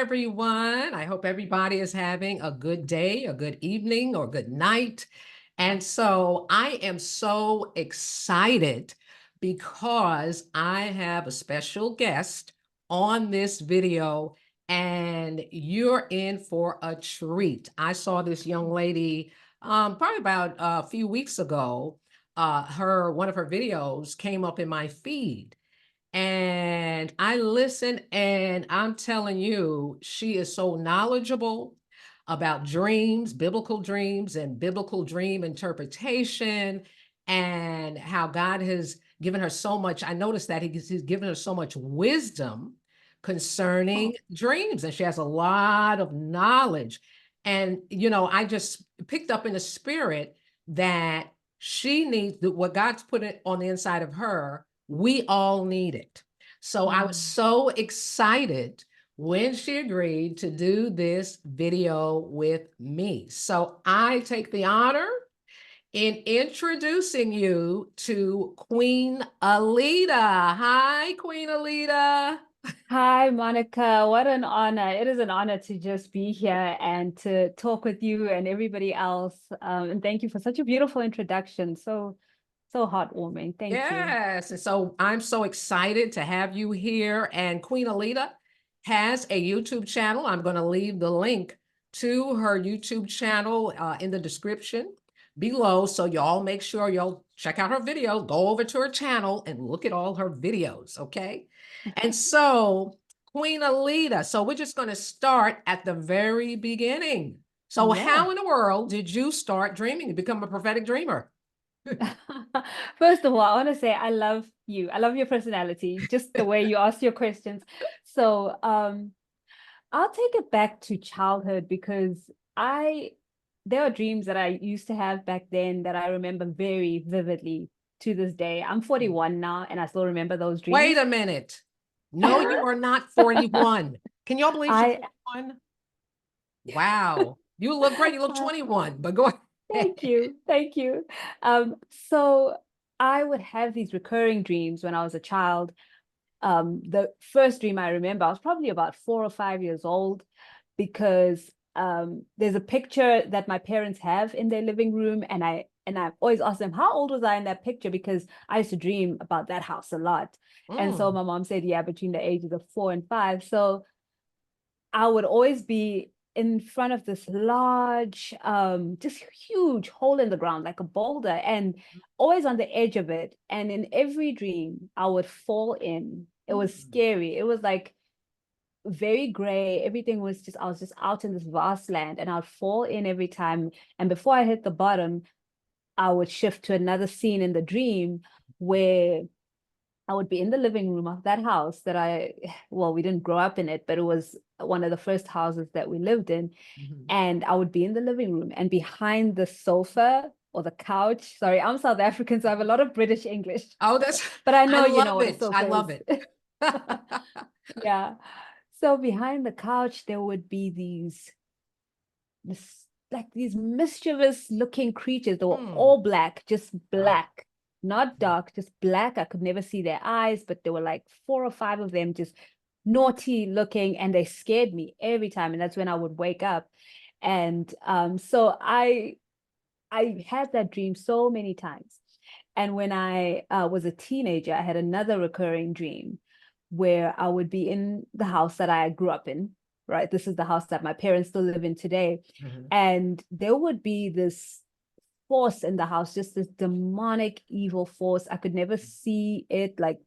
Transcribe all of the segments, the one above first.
everyone. I hope everybody is having a good day, a good evening, or good night. And so I am so excited because I have a special guest on this video, and you're in for a treat. I saw this young lady probably about a few weeks ago. One of her videos came up in my feed. And I listen, and I'm telling you, she is so knowledgeable about dreams, and biblical dream interpretation, and how God has given her so much. I noticed that he's given her so much wisdom concerning dreams, and she has a lot of knowledge. And, I just picked up in the spirit that she needs what God's put it on the inside of her. We all need it. So I was so excited when she agreed to do this video with me. So I take the honor in introducing you to Queen Alita. Hi, Queen Alita. Hi, Monica. What an honor. It is an honor to just be here and to talk with you and everybody else. And thank you for such a beautiful introduction. So heartwarming. Thank you. Yes. And so I'm so excited to have you here. And Queen Alita has a YouTube channel. I'm going to leave the link to her YouTube channel in the description below. So y'all make sure y'all check out her video, go over to her channel and look at all her videos. Okay. And so Queen Alita, so we're just going to start at the very beginning. So how in the world did you start dreaming and become a prophetic dreamer? First of all, I want to say I love you. I love your personality, just the way you ask your questions. So I'll take it back to childhood because there are dreams that I used to have back then that I remember very vividly to this day. I'm 41 now and I still remember those dreams. Wait a minute. No, you are not 41. Can y'all believe she's 41? Wow. You look great. You look 21, but go ahead. Thank you. Thank you. So I would have these recurring dreams when I was a child. The first dream I remember, I was probably about 4 or 5 years old because there's a picture that my parents have in their living room, and I always ask them, how old was I in that picture? Because I used to dream about that house a lot. And so my mom said, yeah, between the ages of 4 and 5. So I would always be in front of this large, just huge hole in the ground, like a boulder, and always on the edge of it. And in every dream, I would fall in. It was scary. It was like very gray. Everything was just, I was just out in this vast land, and I'd fall in every time. And before I hit the bottom, I would shift to another scene in the dream where I would be in the living room of that house that we didn't grow up in it, but it was one of the first houses that we lived in. And I would be in the living room, and behind the sofa or the couch, sorry, I'm South African, so I have a lot of British English. Oh, but I know I you know love what a it. sofa I love is. it. Yeah. So behind the couch, there would be these mischievous looking creatures. They were all black, just black. Not dark, just black. I could never see their eyes, but there were like 4 or 5 of them, just naughty looking, and they scared me every time. And that's when I would wake up. And so I had that dream so many times. And when I was a teenager, I had another recurring dream where I would be in the house that I grew up in, right? This is the house that my parents still live in today. And there would be this force in the house, just this demonic evil force. I could never see it, like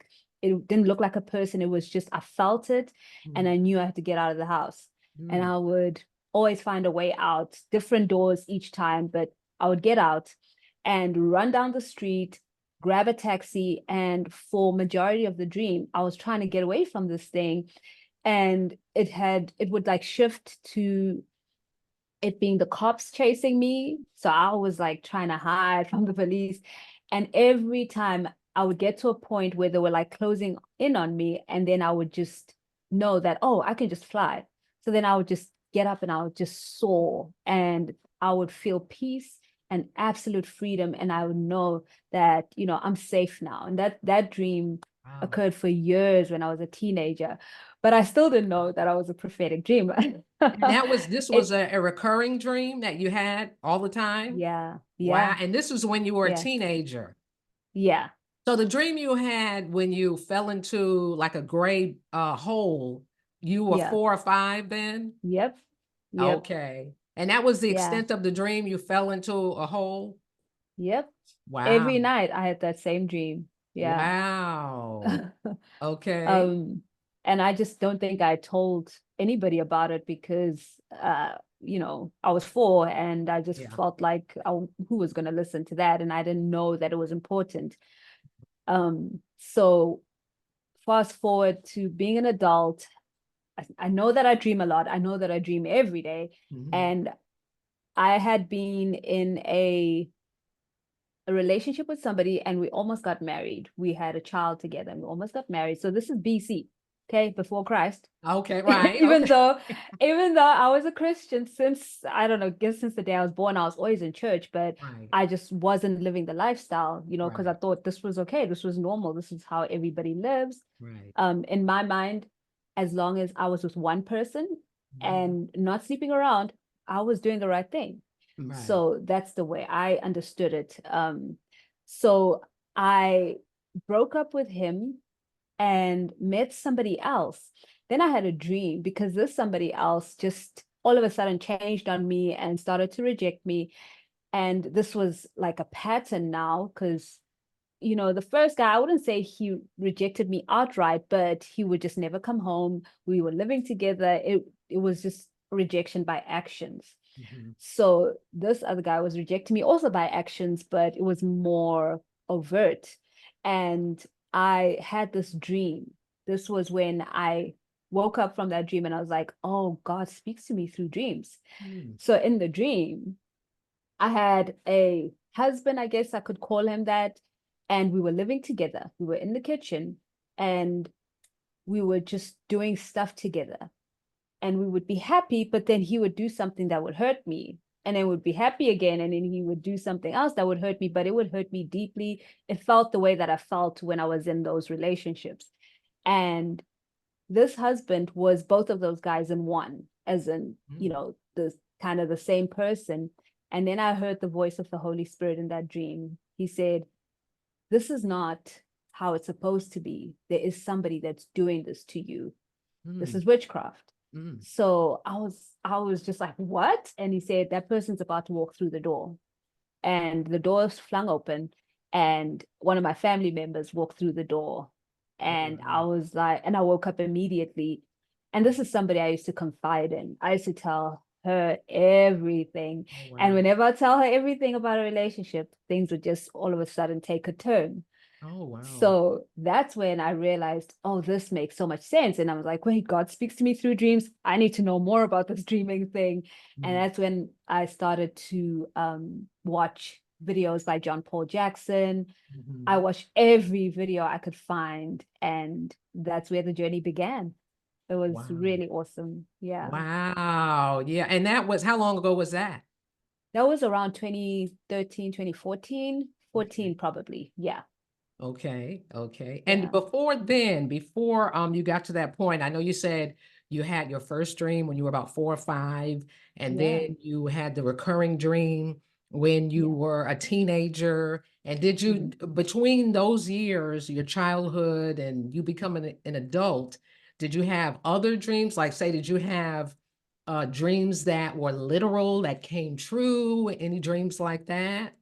it didn't look like a person. It was just, I felt it, and I knew I had to get out of the house. And I would always find a way out, different doors each time, but I would get out and run down the street, grab a taxi. And for majority of the dream, I was trying to get away from this thing. And it would like shift to it being the cops chasing me. So I was like trying to hide from the police. And every time I would get to a point where they were like closing in on me, and then I would just know that, oh, I can just fly. So then I would just get up and I would just soar, and I would feel peace and absolute freedom. And I would know that, I'm safe now. And that dream occurred for years when I was a teenager. but I still didn't know that I was a prophetic dreamer. And this was It, a recurring dream that you had all the time? yeah, Wow. yeah, And this was when you were a yes, teenager. yeah, So the dream you had when you fell into like a gray hole, you were yeah, 4 or 5 then? yep, yep, Okay. And that was the yeah, extent of the dream, you fell into a hole? yep. Wow. Every night I had that same dream. Yeah. Wow. Okay. Um, and I just don't think I told anybody about it because, I was 4 and I just Yeah. felt like who was going to listen to that? And I didn't know that it was important. So fast forward to being an adult, I know that I dream a lot. I know that I dream every day. Mhm. And I had been in a relationship with somebody and we almost got married. We had a child together and we almost got married. So this is BC, okay, before Christ. Okay, right. even Okay. though even though I was a Christian since I don't know, guess since the day I was born, I was always in church, but Right. I just wasn't living the lifestyle, because I Right. thought this was okay, this was normal, this is how everybody lives. Right. In my mind, as long as I was with one person Mhm. and not sleeping around, I was doing the right thing. Right. So that's the way I understood it. So I broke up with him and met somebody else. Then I had a dream because this somebody else just all of a sudden changed on me and started to reject me. And this was like a pattern now because, the first guy, I wouldn't say he rejected me outright, but he would just never come home. We were living together. It was just rejection by actions. Mhm. So this other guy was rejecting me also by actions, but it was more overt. And I had this dream. This was when I woke up from that dream and I was like, oh, God speaks to me through dreams. Mm. So in the dream, I had a husband, I guess I could call him that. And we were living together. We were in the kitchen and we were just doing stuff together and we would be happy, but then he would do something that would hurt me. And then would be happy again, and then he would do something else that would hurt me, but it would hurt me deeply. It felt the way that I felt when I was in those relationships. And this husband was both of those guys in one, as in, Mm. the kind of the same person. And then I heard the voice of the Holy Spirit in that dream. He said, this is not how it's supposed to be. There is somebody that's doing this to you. This Mm. is witchcraft. Mm. So I was just like, what? And he said, that person's about to walk through the door. And the door is flung open. And one of my family members walked through the door. Oh, And I wow. was like, and I woke up immediately. And this is somebody I used to confide in. I used to tell her everything. Oh, And wow. whenever I tell her everything about a relationship, things would just all of a sudden take a turn. Oh, wow. So that's when I realized, oh, this makes so much sense. And I was like, wait, God speaks to me through dreams. I need to know more about this dreaming thing. And Mm. that's when I started to watch videos by John Paul Jackson. I Mhm. watched every video I could find. And that's where the journey began. It was Wow. really awesome. Yeah. Wow. Yeah. And that was, how long ago was that? That was around 2013, 2014, Okay. 14 probably. Yeah. Okay. Okay. And Yeah. before then, before you got to that point, I know you said you had your first dream when you were about 4 or 5, and Yeah. then you had the recurring dream when you Yeah. were a teenager. And did you, Mhm. between those years, your childhood and you becoming an adult, did you have other dreams? Like, say, did you have dreams that were literal, that came true? Any dreams like that?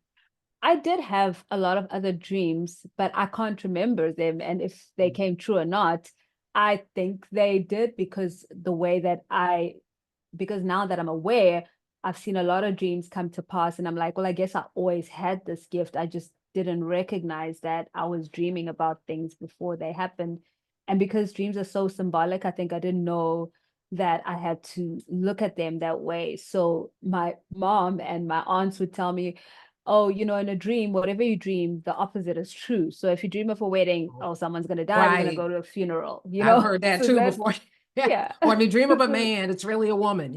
I did have a lot of other dreams, but I can't remember them. And if they Mm. came true or not, I think they did because the way that because now that I'm aware, I've seen a lot of dreams come to pass. And I'm like, well, I guess I always had this gift. I just didn't recognize that I was dreaming about things before they happened. And because dreams are so symbolic, I think I didn't know that I had to look at them that way. So my mom and my aunts would tell me, oh, in a dream, whatever you dream, the opposite is true. So if you dream of a wedding, Oh, oh, someone's going to die, we're going to right. go to a funeral, I've heard that So too that's, before. Yeah. yeah. Or if you dream of a man, it's really a woman,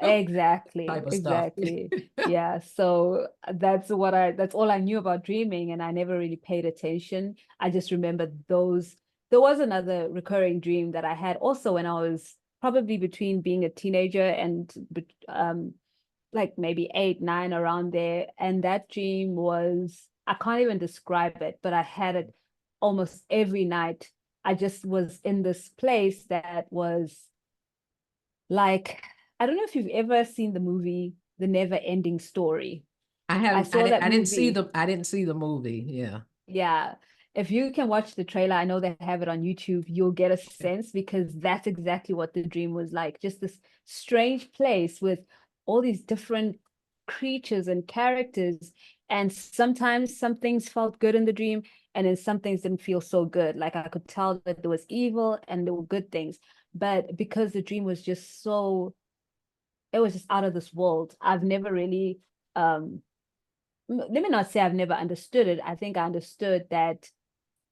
Exactly, type of stuff. exactly. Yeah. So that's all I knew about dreaming, and I never really paid attention. I just remember those there was another recurring dream that I had also when I was probably between being a teenager and like maybe 8, 9 around there. And that dream was, I can't even describe it, but I had it almost every night. I just was in this place that was like, I don't know if you've ever seen the movie The Never Ending Story. I I haven't, saw that movie. I didn't see the movie. Yeah. Yeah. If you can watch the trailer, I know they have it on YouTube, you'll get a sense because that's exactly what the dream was like. Just this strange place with all these different creatures and characters. And sometimes some things felt good in the dream, and then some things didn't feel so good. Like I could tell that there was evil and there were good things. But because the dream was just so, it was just out of this world. I've never really, let me not say I've never understood it. I think I understood that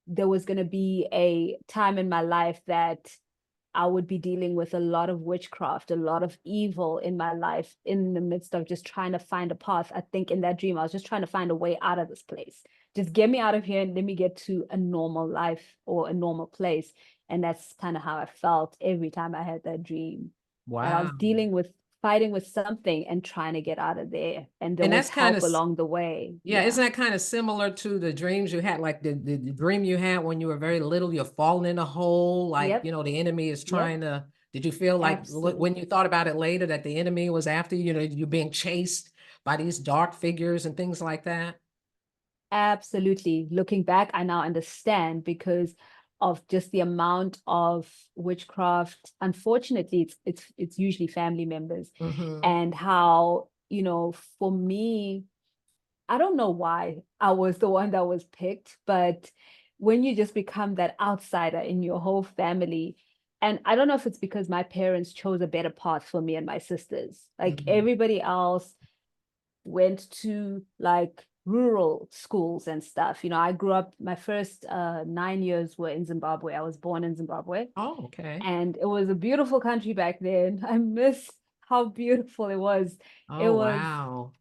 there was going to be a time in my life that I would be dealing with a lot of witchcraft, a lot of evil in my life in the midst of just trying to find a path. I think in that dream, I was just trying to find a way out of this place. Just get me out of here and let me get to a normal life or a normal place. And that's kind of how I felt every time I had that dream, that I was Wow. dealing with fighting with something and trying to get out of there. And there And was that's kind help of, along the way. yeah, Yeah. isn't that kind of similar to the dreams you had, like the dream you had when you were very little, you're falling in a hole, like, Yep. the enemy is Yep. trying to, did you feel like when you Absolutely. thought about it later that the enemy was after you, you're being chased by these dark figures and things like that? Absolutely. Looking back, I now understand because of just the amount of witchcraft. Unfortunately, it's usually family members, Mm-hmm. and how, for me, I don't know why I was the one that was picked, but when you just become that outsider in your whole family, and I don't know if it's because my parents chose a better path for me and my sisters. Like Mm-hmm. everybody else went to like rural schools and stuff. I grew up, my first 9 years were in Zimbabwe. I was born in Zimbabwe, Oh, okay. and it was a beautiful country back then. I miss how beautiful it was. It Oh, was wow.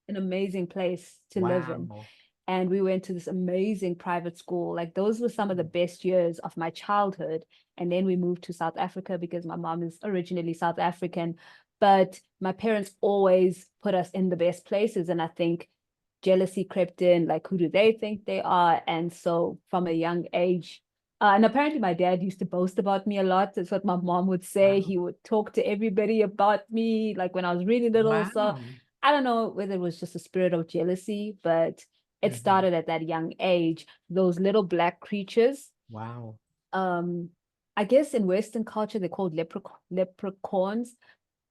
an amazing place to live in. Wow. And we went to this amazing private school. Like those were some of the best years of my childhood. And then we moved to South Africa because my mom is originally South African. But my parents always put us in the best places. And I think jealousy crept in, like, who do they think they are? And so from a young age, and apparently my dad used to boast about me a lot. That's what my mom would say. Wow. He would talk to everybody about me, like when I was really little. So Wow. I don't know whether it was just a spirit of jealousy, but it Mhm. started at that young age. Those little black creatures, Wow. um, I guess in Western culture, they're called leprechauns.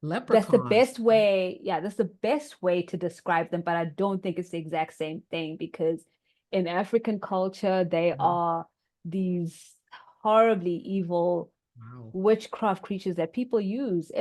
That's the Leprechauns. best way. Yeah, that's the best way to describe them, but I don't think it's the exact same thing because in African culture, they Mhm. are these horribly evil Wow. witchcraft creatures that people use.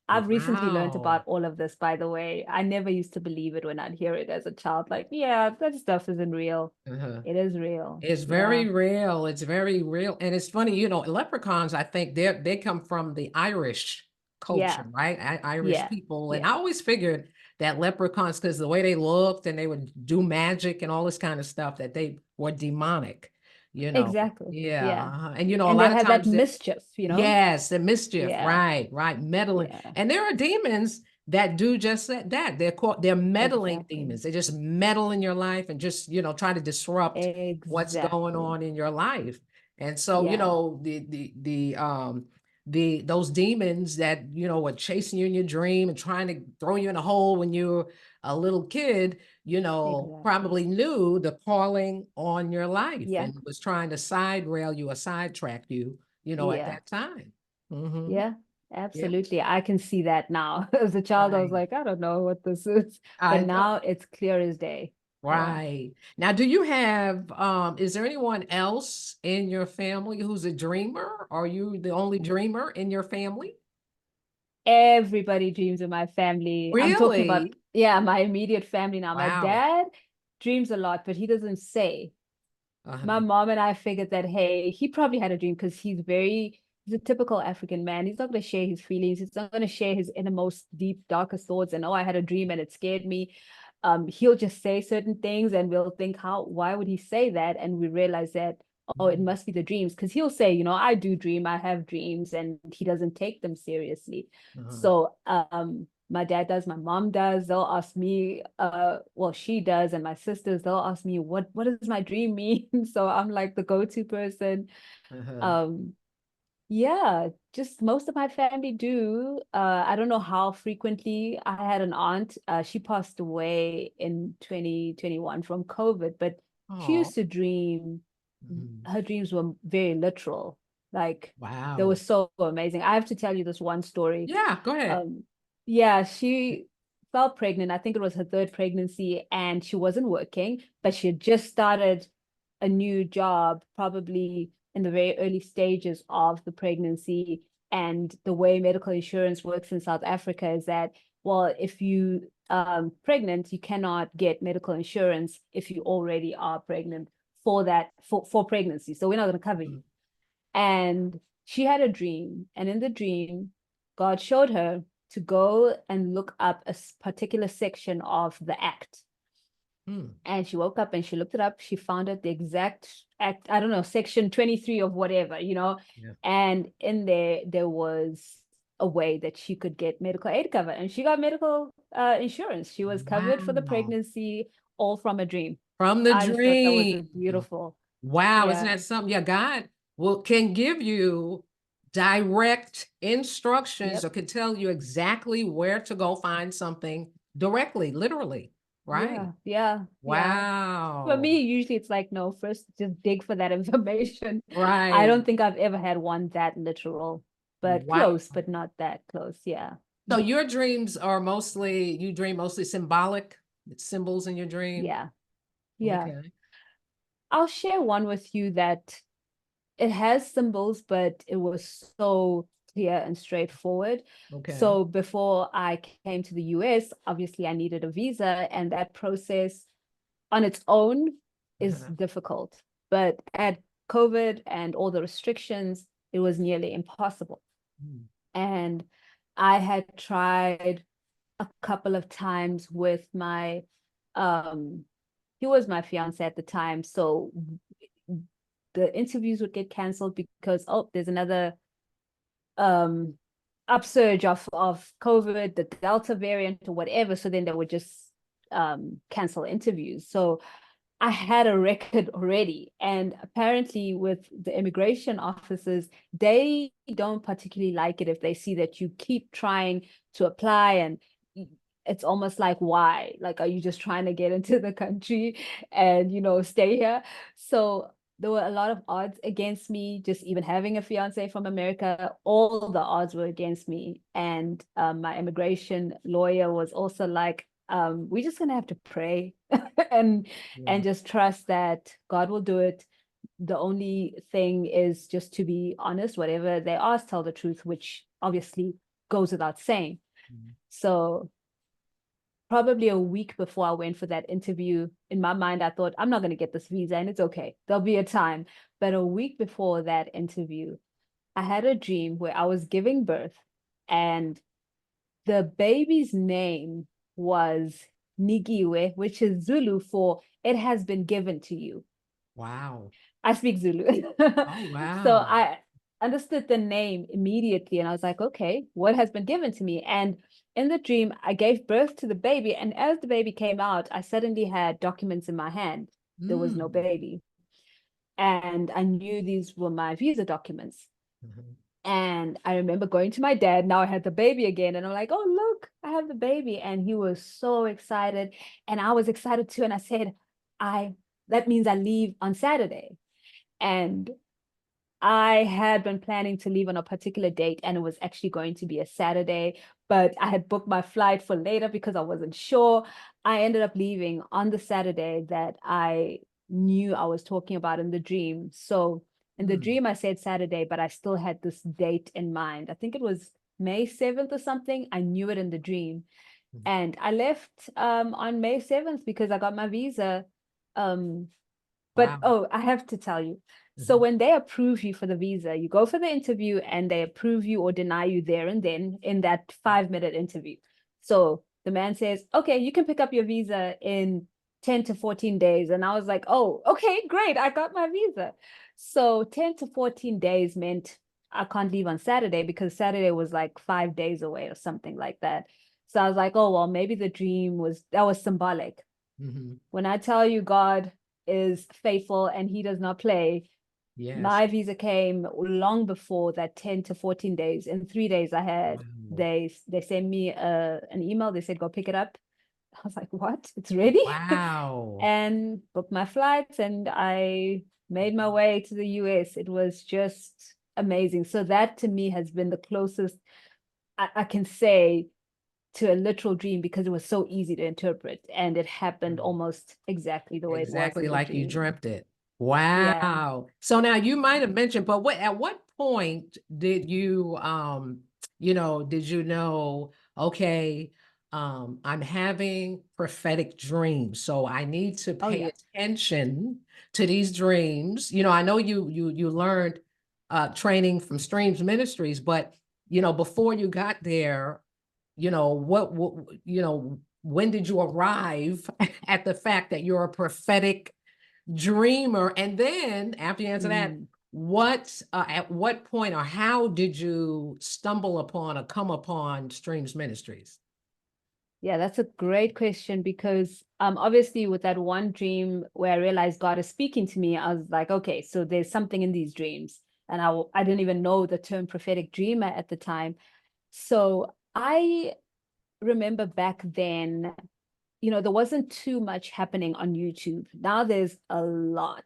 I've recently learned Wow. about all of this, by the way. I never used to believe it when I'd hear it as a child. Like, yeah, that stuff isn't real. Uh-huh. It is real. It's Yeah. very real. It's very real. And it's funny, leprechauns, I think they come from the Irish culture, Yeah. right? Irish Yeah. people. And I Yeah. always figured that leprechauns, because the way they looked and they would do magic and all this kind of stuff, that they were demonic, you know. Exactly. Yeah. Yeah. Uh-huh. And a And they lot of have that times that mischief. yes, the mischief, Yeah. right, right, meddling. Yeah. And there are demons that do just that. They're meddling Exactly. demons. They just meddle in your life and just, try to disrupt what's going Exactly. on in your life. And so, Yeah. the those demons that, were chasing you in your dream and trying to throw you in a hole when you were a little kid, Exactly. probably knew the calling on your life Yeah. and was trying to side rail you or sidetrack you, at Yeah. that time. Hmm. Yeah. Yeah, Absolutely. I can see that now. As a child, I was right. like, I don't know what this is. But I know. now it's clear as day. Yeah. Right. Now, do you have, is there anyone else in your family who's a dreamer? Are you the only dreamer in your family? Everybody dreams in my family. I'm talking about, Really? yeah, my immediate family now. My Wow. dad dreams a lot, but he doesn't say. My Uh-huh. mom and I figured that, hey, he probably had a dream because he's a typical African man. He's not going to share his feelings. He's not going to share his innermost, deep, darkest thoughts. And oh, I had a dream and it scared me. He'll just say certain things, and we'll think, why would he say that? And we realize that oh, it must be the dreams. Because he'll say, I do dream, I have dreams, and he doesn't take them seriously. Uh-huh. So my dad does, my mom does, they'll ask me, well, she does, and my sisters, they'll ask me, what does my dream mean? So I'm like the go-to person. Uh-huh. Um, yeah, just most of my family do. I don't know how frequently. I had an aunt, she passed away in 2021 from COVID, but she Oh. used to dream. Mhm. Her dreams were very literal. Like they were Wow. so amazing. I have to tell you this one story. Yeah, go ahead. Um, yeah, she fell pregnant. I think it was her third pregnancy, and she wasn't working, but she had just started a new job, probably in the very early stages of the pregnancy. And the way medical insurance works in South Africa is that, well, if you pregnant, you cannot get medical insurance if you already are pregnant for that for pregnancy. So we're not going to cover you. Mhm. And she had a dream, and in the dream, God showed her to go and look up a particular section of the act. Mm. And she woke up and she looked it up. She found out the exact act, I don't know, section 23 of whatever, Yeah. and in there was a way that she could get medical aid cover, and she got medical insurance. She was covered for the Wow. pregnancy, all from a dream. From the I just thought that was dream. a beautiful. Wow, isn't Yeah. that something? Yeah, God can give you direct instructions or Yep. can tell you exactly where to go find something directly, literally. Right. Yeah. Yeah. Yeah. For Wow. me, usually it's like, no, first just dig for that information. I Right. don't think I've ever had one that literal, but Wow. close, but not that close. Yeah. So your dreams are mostly, you dream mostly symbolic, symbols in your dream. Yeah. Yeah. Okay. I'll share one with you that it has symbols, but it was so clear and straightforward. Okay. So before I came to the US, obviously I needed a visa, and that process on its own is Uh-huh. difficult. But at COVID and all the restrictions, it was nearly impossible. Mm. And I had tried a couple of times with my um he was my fiance at the time, so the interviews would get canceled because, oh, there's another um upsurge of COVID, the Delta variant or whatever, so then they would just cancel interviews. So I had a record already. And apparently, with the immigration officers, they don't particularly like it if they see that you keep trying to apply, and it's almost like, why? Like, are you just trying to get into the country and, stay here? So there were a lot of odds against me, just even having a fiance from America. All the odds were against me. And my immigration lawyer was also like, we're just gonna have to pray and Yeah. and just trust that God will do it. The only thing is just to be honest, whatever they ask, tell the truth, which obviously goes without saying. Mhm. So probably a week before I went for that interview, in my mind, I thought, I'm not going to get this visa and it's okay. There'll be a time. But a week before that interview, I had a dream where I was giving birth, and the baby's name was Nigiwe, which is Zulu for it has been given to you. Wow. I speak Zulu. Oh, So wow. I understood the name immediately, and I was like, okay, what has been given to me? And in the dream, I gave birth to the baby. And as the baby came out, I suddenly had documents in my hand. There was no Mm. baby. And I knew these were my visa documents. Mhm. And I remember going to my dad. Now I had the baby again. And I'm like, oh, look, I have the baby. And he was so excited. And I was excited too. And I said, that means I leave on Saturday. And I had been planning to leave on a particular date, and it was actually going to be a Saturday, but I had booked my flight for later because I wasn't sure. I ended up leaving on the Saturday that I knew I was talking about in the dream. So in the Mm. dream, I said Saturday, but I still had this date in mind. I think it was May 7th or something. I knew it in the dream. Mhm. And I left on May 7th because I got my visa. Um, but Wow. oh, I have to tell you. So Mhm. when they approve you for the visa, you go for the interview and they approve you or deny you there and then in that 5 minute interview. So the man says, okay, you can pick up your visa in 10 to 14 days. And I was like, oh, okay, great. I got my visa. So 10 to 14 days meant I can't leave on Saturday because Saturday was like 5 days away or something like that. So I was like, oh, well, maybe the dream that was symbolic. Mm-hmm. When I tell you God is faithful and he does not play, Yes. my visa came long before that 10 to 14 days. In 3 days, Wow. they sent me an email. They said, go pick it up. I was like, what? It's ready? Wow. And booked my flights and I made my way to the US. It was just amazing. So that to me has been the closest I can say to a literal dream because it was so easy to interpret and it happened almost exactly the way it was Exactly in the like you dream. dreamt it. Yeah. Wow. So now you might have mentioned, but at what point did you did you know, okay, I'm having prophetic dreams, so I need to Oh pay yeah. attention to these dreams. I know you learned training from Streams Ministries, but before you got there, when did you arrive at the fact that you're a prophetic dreamer? And then after you answer that, Mm. at what point or how did you stumble upon or come upon Streams Ministries? Yeah, that's a great question because obviously with that one dream where I realized God is speaking to me, I was like, okay, so there's something in these dreams. And I didn't even know the term prophetic dreamer at the time. So I remember back then, there wasn't too much happening on YouTube. Now there's a lot.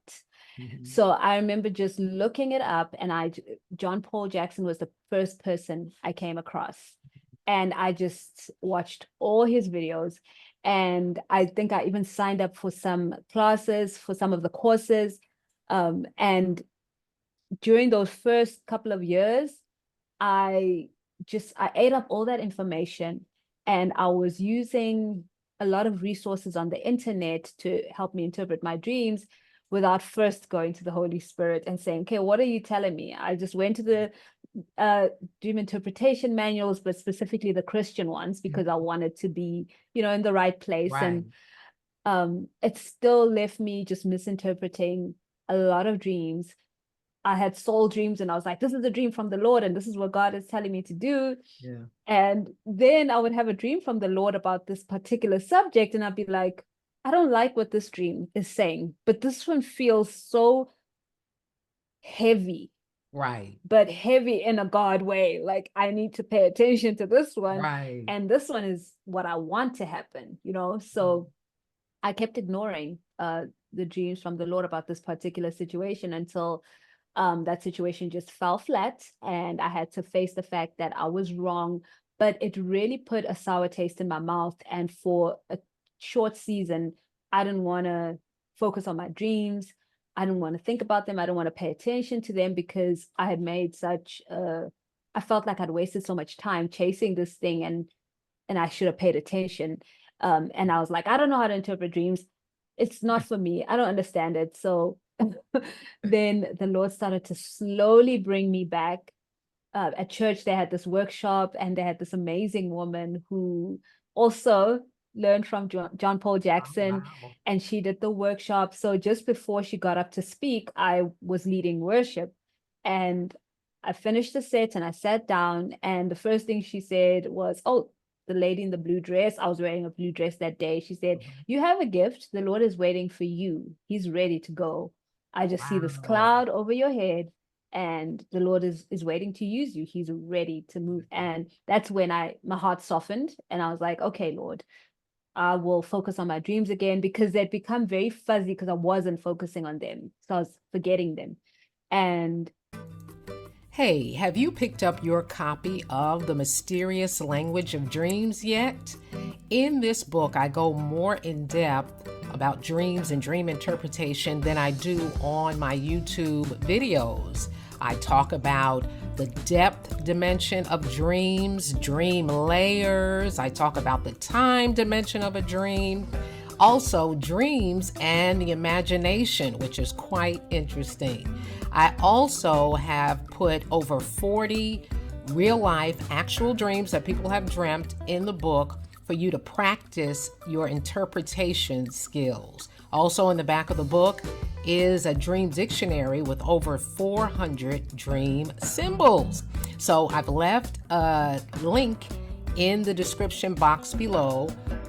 Mhm. So I remember just looking it up, and John Paul Jackson was the first person I came across. And I just watched all his videos. And I think I even signed up for some classes, for some of the courses. And during those first couple of years, I I ate up all that information and I was using a lot of resources on the internet to help me interpret my dreams without first going to the Holy Spirit and saying, okay, what are you telling me? I just went to the dream interpretation manuals, but specifically the Christian ones, because I wanted to be, in the right place. Right. And it still left me just misinterpreting a lot of dreams. I had soul dreams and I was like, this is a dream from the Lord and this is what God is telling me to do. Yeah. And then I would have a dream from the Lord about this particular subject and I'd be like, I don't like what this dream is saying, but this one feels so heavy, Right. but heavy in a God way. Like I need to pay attention to this one. Right. And this one is what I want to happen, So I kept ignoring the dreams from the Lord about this particular situation until that situation just fell flat and I had to face the fact that I was wrong. But it really put a sour taste in my mouth. And for a short season, I didn't want to focus on my dreams. I didn't want to think about them. I didn't want to pay attention to them because I had made I felt like I'd wasted so much time chasing this thing and I should have paid attention. And I was like, I don't know how to interpret dreams. It's not for me. I don't understand it. So then the Lord started to slowly bring me back. At church, they had this workshop and they had this amazing woman who also learned from John Paul Oh, Jackson wow. and she did the workshop. So just before she got up to speak, I was leading worship and I finished the set and I sat down and the first thing she said was, oh, the lady in the blue dress, I was wearing a blue dress that day. She said, Mhm. you have a gift. The Lord is waiting for you. He's ready to go. I just see this Wow. cloud over your head and the Lord is waiting to use you. He's ready to move. And that's when my heart softened and I was like, okay, Lord, I will focus on my dreams again because they'd become very fuzzy because I wasn't focusing on them. So I was forgetting them. And Hey, have you picked up your copy of The Mysterious Language of Dreams yet? In this book, I go more in depth about dreams and dream interpretation than I do on my YouTube videos. I talk about the depth dimension of dreams, dream layers. I talk about the time dimension of a dream. Also, dreams and the imagination, which is quite interesting. I also have put over 40 real life actual dreams that people have dreamt in the book for you to practice your interpretation skills. Also, in the back of the book is a dream dictionary with over 400 dream symbols. So I've left a link in the description box below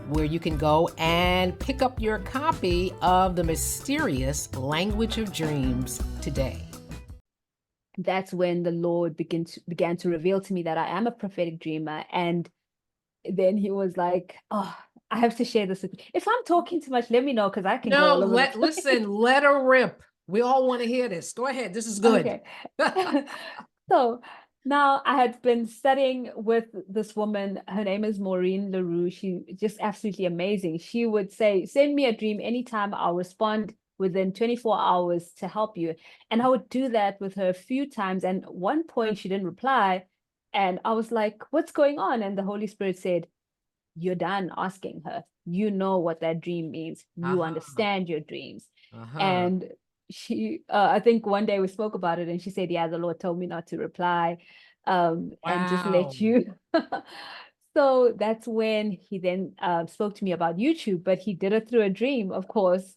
where you can go and pick up your copy of The Mysterious Language of Dreams today. That's when the Lord began to reveal to me that I am a prophetic dreamer. And then he was like, oh, I have to share this with you. If I'm talking too much, let me know, because I can go all over the place. Listen, let her rip. We all want to hear this. Go ahead. This is good. Okay. So now I had been studying with this woman. Her name is Maureen LaRue. She just absolutely amazing. She would say, send me a dream anytime. I'll respond within 24 hours to help you. And I would do that with her a few times. And at one point she didn't reply. And I was like, what's going on? And the Holy Spirit said, you're done asking her. You know what that dream means. You understand your dreams. And she, I think one day we spoke about it and she said, yeah, the Lord told me not to reply and just let you. So that's when he then spoke to me about YouTube, but he did it through a dream, of course.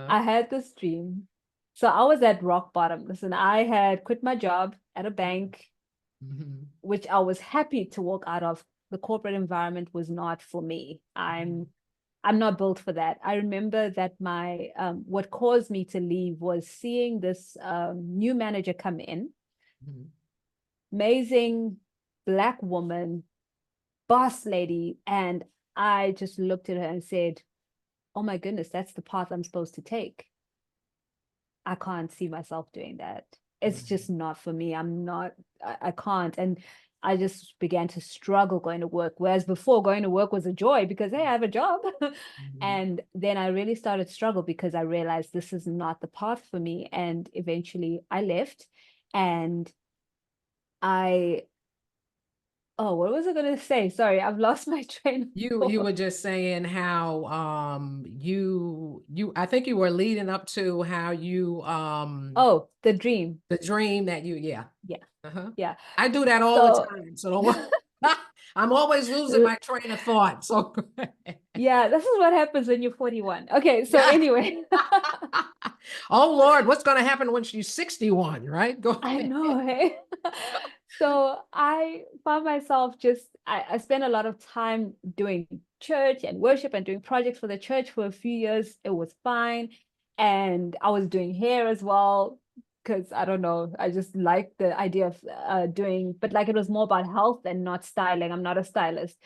I had this dream. So I was at rock bottom. Listen, I had quit my job at a bank, which I was happy to walk out of. The corporate environment was not for me. I'm not built for that. I remember that my what caused me to leave was seeing this new manager come in, amazing Black woman, boss lady, and I just looked at her and said, oh my goodness, that's the path I'm supposed to take. I can't see myself doing that. It's just not for me. I can't. And I just began to struggle going to work. Whereas before, going to work was a joy because, hey, I have a job. And then I really started to struggle because I realized this is not the path for me. And eventually I left and what was I going to say? Sorry, I've lost my train of thought. You were just saying how I think you were leading up to how you the dream. The dream that you yeah. I do that all the time, so don't worry. I'm always losing my train of thought. So yeah, this is what happens when you're 41. Okay, so anyway. Oh Lord, what's going to happen when she's 61, right? Go ahead. I know, hey? So I found myself I spent a lot of time doing church and worship and doing projects for the church for a few years. It was fine. And I was doing hair as well, because I don't know, I just like the idea of doing, but like it was more about health and not styling. I'm not a stylist.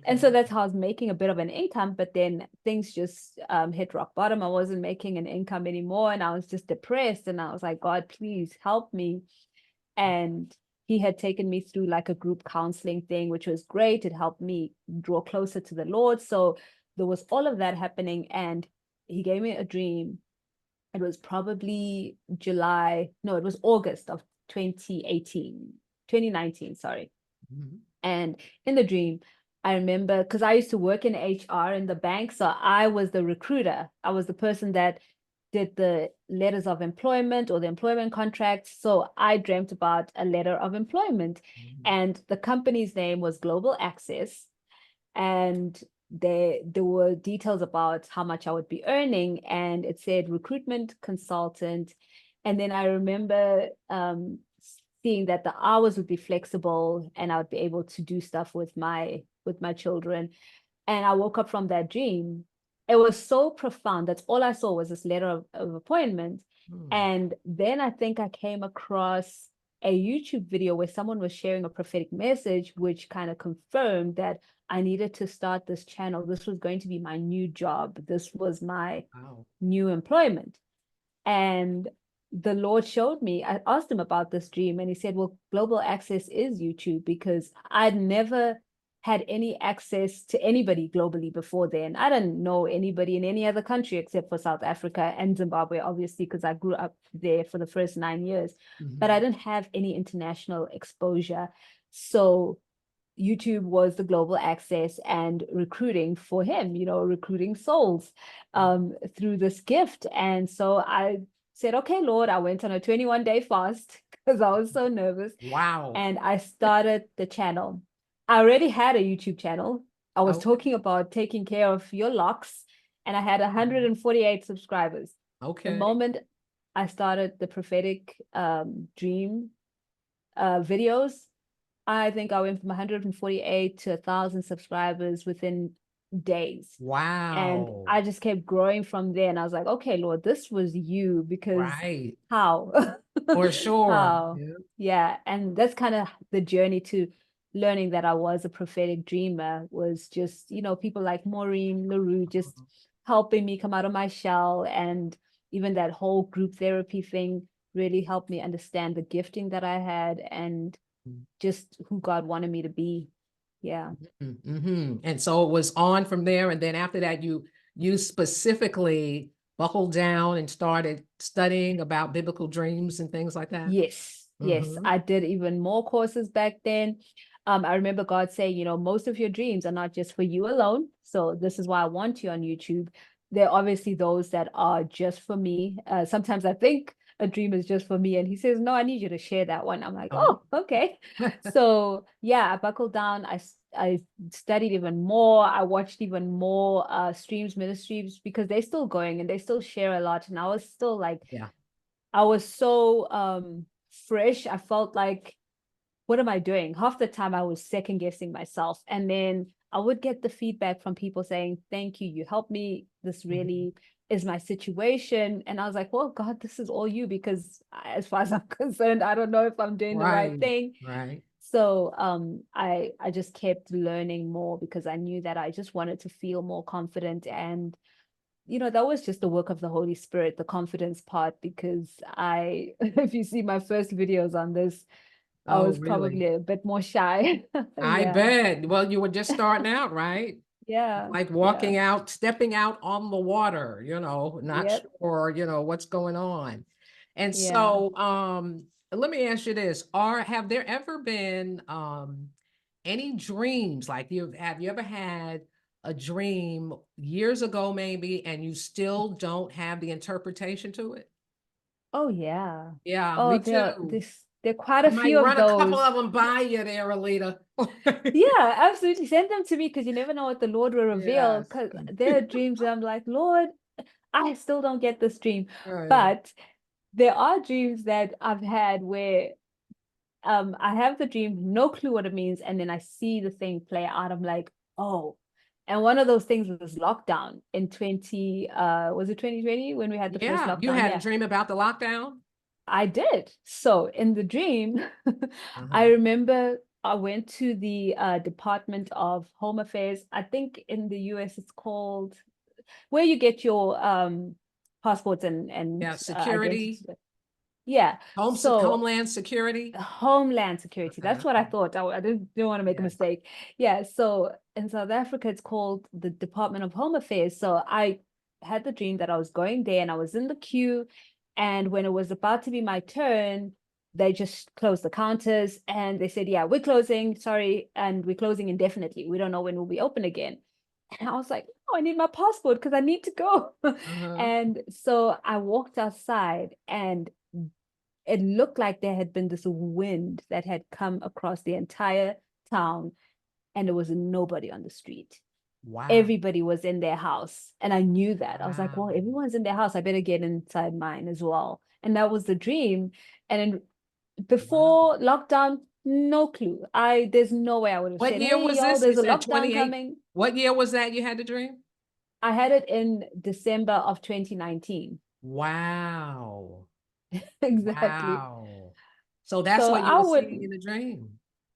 And so that's how I was making a bit of an income, but then things just hit rock bottom. I wasn't making an income anymore and I was just depressed and I was like, God, please help me. And he had taken me through like a group counseling thing, which was great. It helped me draw closer to the Lord. So there was all of that happening and he gave me a dream. It was probably it was August of 2019, sorry. And in the dream, I remember, because I used to work in HR in the bank, so I was the recruiter. I was the person that did the letters of employment or the employment contracts. So I dreamt about a letter of employment. And the company's name was Global Access. And there were details about how much I would be earning, and it said recruitment consultant. And then I remember seeing that the hours would be flexible and I would be able to do stuff with my children. And I woke up from that dream. It was so profound. That's all I saw was this letter of appointment. And then I think I came across a YouTube video where someone was sharing a prophetic message, which kind of confirmed that I needed to start this channel. This was going to be my new job. This was my new employment. And the Lord showed me, I asked him about this dream and he said, well, Global Access is YouTube, because I'd never had any access to anybody globally before then. I didn't know anybody in any other country except for South Africa and Zimbabwe, obviously, because I grew up there for the first 9 years, but I didn't have any international exposure. So YouTube was the global access and recruiting for him, recruiting souls through this gift. And so I said, okay, Lord, I went on a 21-day fast because I was so nervous. Wow. And I started the channel. I already had a YouTube channel. I was Okay. talking about taking care of your locks, and I had 148 subscribers. The Okay. moment I started the prophetic dream videos, I think I went from 148 to 1,000 subscribers within days. And Wow. I just kept growing from there. And I was like, okay, Lord, this was you, because Right. how? For sure. How? Yeah. Yeah. And that's kind of the journey to learning that I was a prophetic dreamer, was just, people like Maureen LaRue just helping me come out of my shell. And even that whole group therapy thing really helped me understand the gifting that I had and just who God wanted me to be. Yeah. Mm-hmm. And so it was on from there. And then after that, you specifically buckled down and started studying about biblical dreams and things like that. Yes. Yes. Mm-hmm. I did even more courses back then. I remember God saying, most of your dreams are not just for you alone. So this is why I want you on YouTube. There are obviously those that are just for me. Sometimes I think a dream is just for me. And he says, no, I need you to share that one. I'm like, Oh. oh, okay. So yeah, I buckled down. I studied even more. I watched even more streams, ministries, because they're still going and they still share a lot. And I was still like, Yeah. I was so fresh. I felt like, what am I doing? Half the time I was second guessing myself. And then I would get the feedback from people saying, thank you, you helped me. This Mhm. really is my situation. And I was like, well, God, this is all you, because as far as I'm concerned, I don't know if I'm doing the right Right. thing. Right. So I just kept learning more, because I knew that I just wanted to feel more confident. And that was just the work of the Holy Spirit, the confidence part, because if you see my first videos on this, I Oh, was really? probably a bit more shy. I Yeah. bet. Well, you were just starting out, right? Yeah. Like Yeah. walking out, stepping out on the water, not Yep. sure, what's going on. And Yeah. so, let me ask you this. Have there ever been any dreams, like have you ever had a dream years ago maybe, and you still don't have the interpretation to it? Oh, yeah. Yeah, Oh, me there, too. this, there are quite I a might few of run a couple those. of them by you there, Alita. Yeah, absolutely. Send them to me, because you never know what the Lord will reveal. Yes. Because there are dreams where I'm like, Lord, I still don't get this dream. Right. But there are dreams that I've had where I have the dream, no clue what it means, and then I see the thing play out. I'm like, oh. And one of those things was lockdown in 20, was it 2020 when we had the first Yeah, you lockdown had a here? dream about the lockdown? I did. So in the dream, I Uh-huh. remember I went to the Department of Home Affairs. I think in the US it's called where you get your passports and Yeah, identity. security, Yeah. So Homeland Security. Homeland Security. That's what I Okay. thought. I didn't want to make a Yeah. mistake. Yeah. So in South Africa, it's called the Department of Home Affairs. So I had the dream that I was going there and I was in the queue. And when it was about to be my turn, they just closed the counters and they said, yeah, we're closing. Sorry. And we're closing indefinitely. We don't know when we'll be open again. And I was like, oh, I need my passport because I need to go. Uh-huh. And so I walked outside and it looked like there had been this wind that had come across the entire town and there was nobody on the street. Wow. Everybody was in their house. And I knew that. I was like, Wow. well, everyone's in their house. I better get inside mine as well. And that was the dream. And then Wow. before lockdown, no clue. There's no way I would have What said, year hey, was y'all, this? You there's a said lockdown 28. coming. What year was that you had the dream? I had it in December of 2019. Wow. Exactly. Wow. So that's So what you I were seeing would in the dream.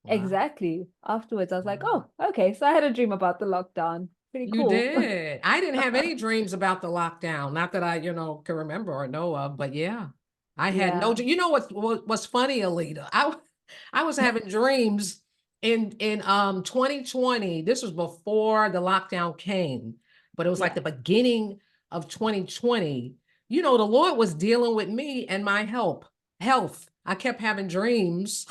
Wow. Exactly. Afterwards, I was like, Wow. oh, okay. So I had a dream about the lockdown. Pretty You cool. did. I didn't have any dreams about the lockdown. Not that I, can remember or know of, but yeah, I had no, Yeah. you know what's funny, Alita? I was having dreams in 2020. This was before the lockdown came, but it was like Yeah. the beginning of 2020. The Lord was dealing with me and my health. I kept having dreams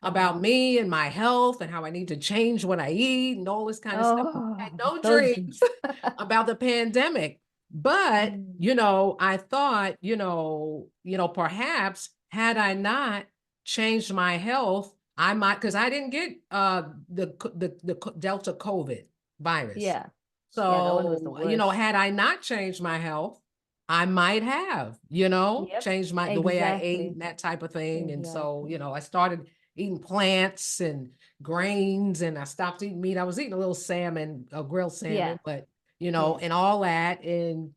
about Wow. me and my health and how I need to change what I eat and all this kind of stuff. I had Oh, no those dreams dreams. about the pandemic. But, Mm. I thought, perhaps had I not changed my health, I might, because I didn't get the Delta COVID. virus. Yeah. Yeah, that one was the So, worst. had I not changed my health, I might have, Yep. changed the way I ate Exactly. and that type of thing. And so, Exactly. I started eating plants and grains, and I stopped eating meat. I was eating a little salmon, grilled Yeah. salmon, but, Yeah. and all that. And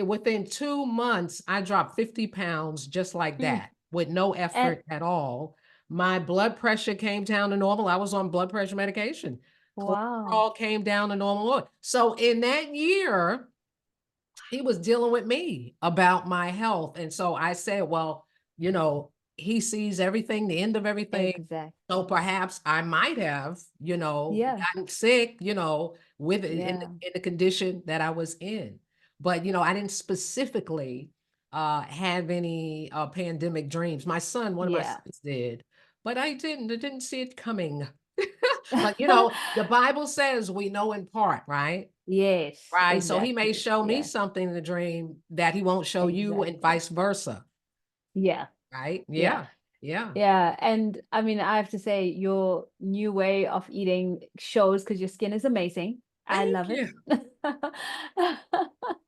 within 2 months, I dropped 50 pounds just like Mm. that with no And effort at all. My blood pressure came down to normal. I was on blood pressure medication. wow. Cholesterol came down to normal. So in that year, he was dealing with me about my health. And so I said, well, he sees everything, the end of everything. Exactly. So perhaps I might have, Yeah. gotten sick, with it Yeah. in the condition that I was in. But, I didn't specifically have any pandemic dreams. One of my Yeah. sons did, but I didn't see it coming. But, the Bible says we know in part, right? Yes, Right, so he may exactly. show me Yeah. something in the dream that he won't show you and Exactly. vice versa, Yeah. right? Yeah. Yeah, yeah. Yeah. And I mean, I have to say, your new way of eating shows because your skin is amazing. I Thank love it. you.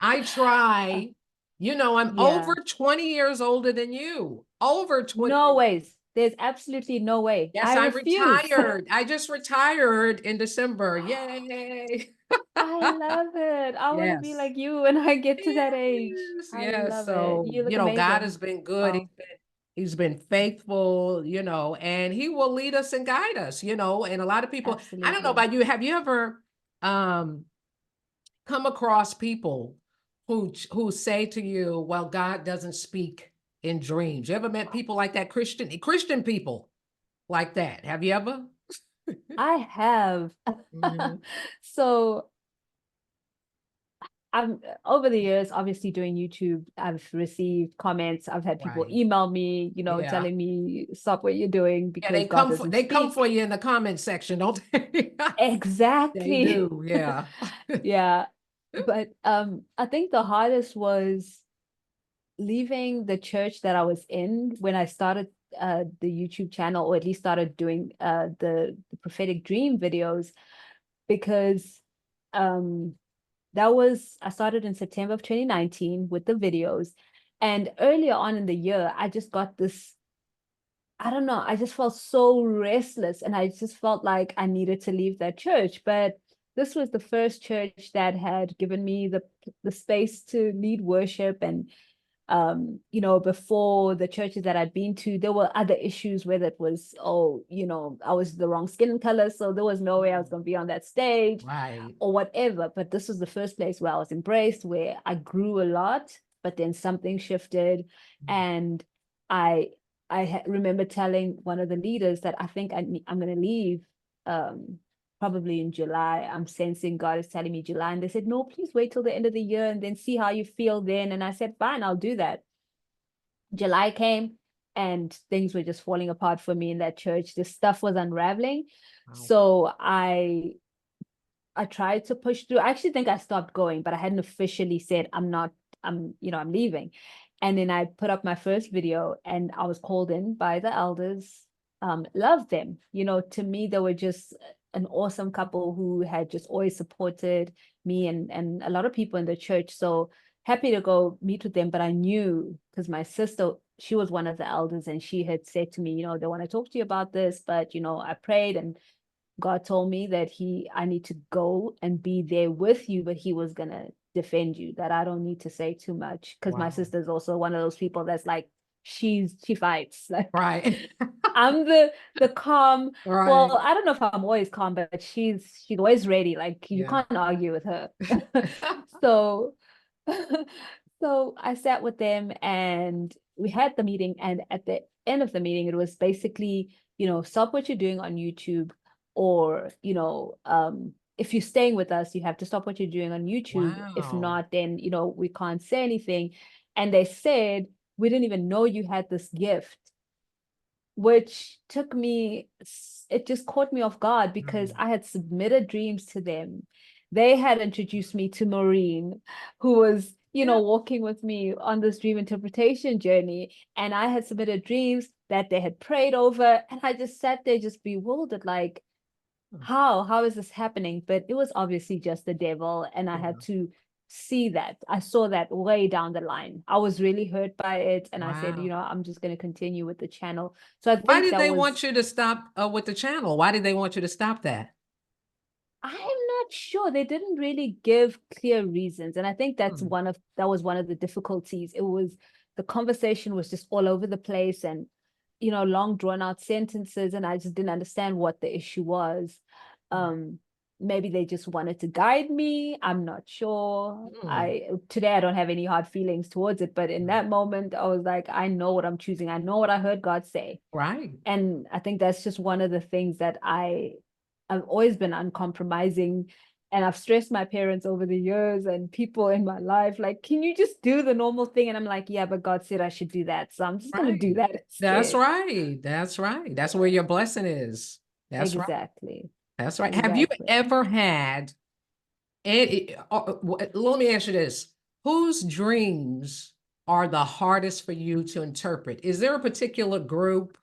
I try, I'm over Yeah. 20 years older than you, over 20 No years. ways. There's absolutely no way. Yes, I I'm refuse. retired. I just retired in December. Yay. I love it. I want to be Yes. like you when I get to that age. Yes, I yes. love it. So, You look God amazing. has been good. Wow. He's been faithful, and he will lead us and guide us, and a lot of people, I don't know Absolutely. about you, have you ever um come across people who say to you, well, God doesn't speak in dreams? You ever met people like that, Christian people like that? Have you ever? I have. Mhm. So I'm over the years, obviously doing YouTube, I've received comments. I've had people Right. email me, Yeah. telling me stop what you're doing Yeah, because God doesn't they come for speak. you in the comment section, don't they? They Exactly. do, yeah. Yeah. But I think the hardest was leaving the church that I was in when I started the YouTube channel, or at least started doing the prophetic dream videos, because um I started in September of 2019 with the videos. And earlier on in the year, I just got this, I don't know, I just felt so restless and I just felt like I needed to leave that church. But this was the first church that had given me the space to lead worship. And before the churches that I'd been to, there were other issues, whether it was, I was the wrong skin color, so there was no way I was going to be on that stage Right. or whatever. But this was the first place where I was embraced, where I grew a lot, but then something shifted. And I remember telling one of the leaders that I think I'm going to leave probably in July. I'm sensing God is telling me July. And they said, no, please wait till the end of the year and then see how you feel then. And I said, fine, I'll do that. July came and things were just falling apart for me in that church. This stuff was unraveling. Wow. So I tried to push through. I actually think I stopped going, but I hadn't officially said I'm leaving. And then I put up my first video and I was called in by the elders. Loved them. To me, they were just an awesome couple who had just always supported me and a lot of people in the church. So happy to go meet with them. But I knew, because my sister, she was one of the elders, and she had said to me, they want to talk to you about this, but I prayed and God told me that I need to go and be there with you, but he was going to defend you, that I don't need to say too much. Because my Wow. sister's also one of those people that's like, she fights. Like, Right. I'm the calm. Right. Well, I don't know if I'm always calm, but she's always ready. Like, you Yeah. can't argue with her. So so I sat with them and we had the meeting. And at the end of the meeting, it was basically, stop what you're doing on YouTube, or, if you're staying with us, you have to stop what you're doing on YouTube. If Wow. not, then, we can't say anything. And they said, we didn't even know you had this gift, which it just caught me off guard because Mm. I had submitted dreams to them. They had introduced me to Maureen, who was, Yeah. walking with me on this dream interpretation journey. And I had submitted dreams that they had prayed over. And I just sat there just bewildered, like, how is this happening? But it was obviously just the devil, and I had Yeah. to see that. I saw that way down the line. I was really hurt by it, and I said, Wow. I'm just going to continue with the channel. So I Why think did that they was, want you to stop with the channel? Why did they want you to stop that? I'm not sure. They didn't really give clear reasons. And I think Hmm. that was one of the difficulties. It was the conversation was just all over the place, and long drawn out sentences, and I just didn't understand what the issue was. Um, Maybe they just wanted to guide me. I'm not sure. Hmm. I don't have any hard feelings towards it, but in that moment I was like, I know what I'm choosing. I know what I heard God say. Right. And I think that's just one of the things that I've always been uncompromising. And I've stressed my parents over the years and people in my life, like, can you just do the normal thing? And I'm like, yeah, but God said I should do that. So I'm just going to do Right. that That's instead. right. That's right. That's where your blessing is. That's right. Exactly. That's right. Have you Exactly. ever had any, let me ask you this. Whose dreams are the hardest for you to interpret? Is there a particular group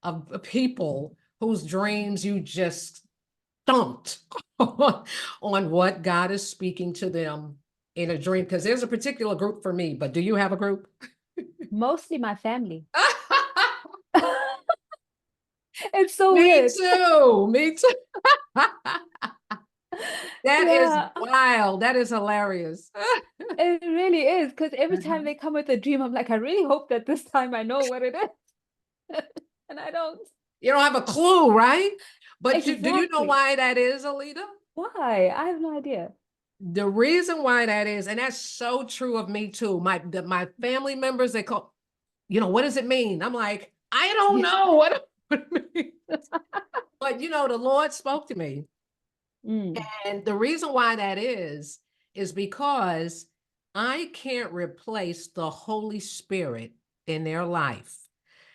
of people whose dreams you just stumped on what God is speaking to them in a dream? Because there's a particular group for me, but do you have a group? Mostly my family. It's so Me weird. too. Me too. That is Yeah, wild. That is hilarious. it really is. Because every time Mhm. they come with a dream, I'm like, I really hope that this time I know what it is. And I don't. You don't have a clue, right? But do you know Exactly. why that is, Alita? Why? I have no idea. The reason why that is, and that's so true of me too. My family members, they call, what does it mean? I'm like, I don't Yeah. know what it means. But the Lord spoke to me. Mm, And the reason why that is because I can't replace the Holy Spirit in their life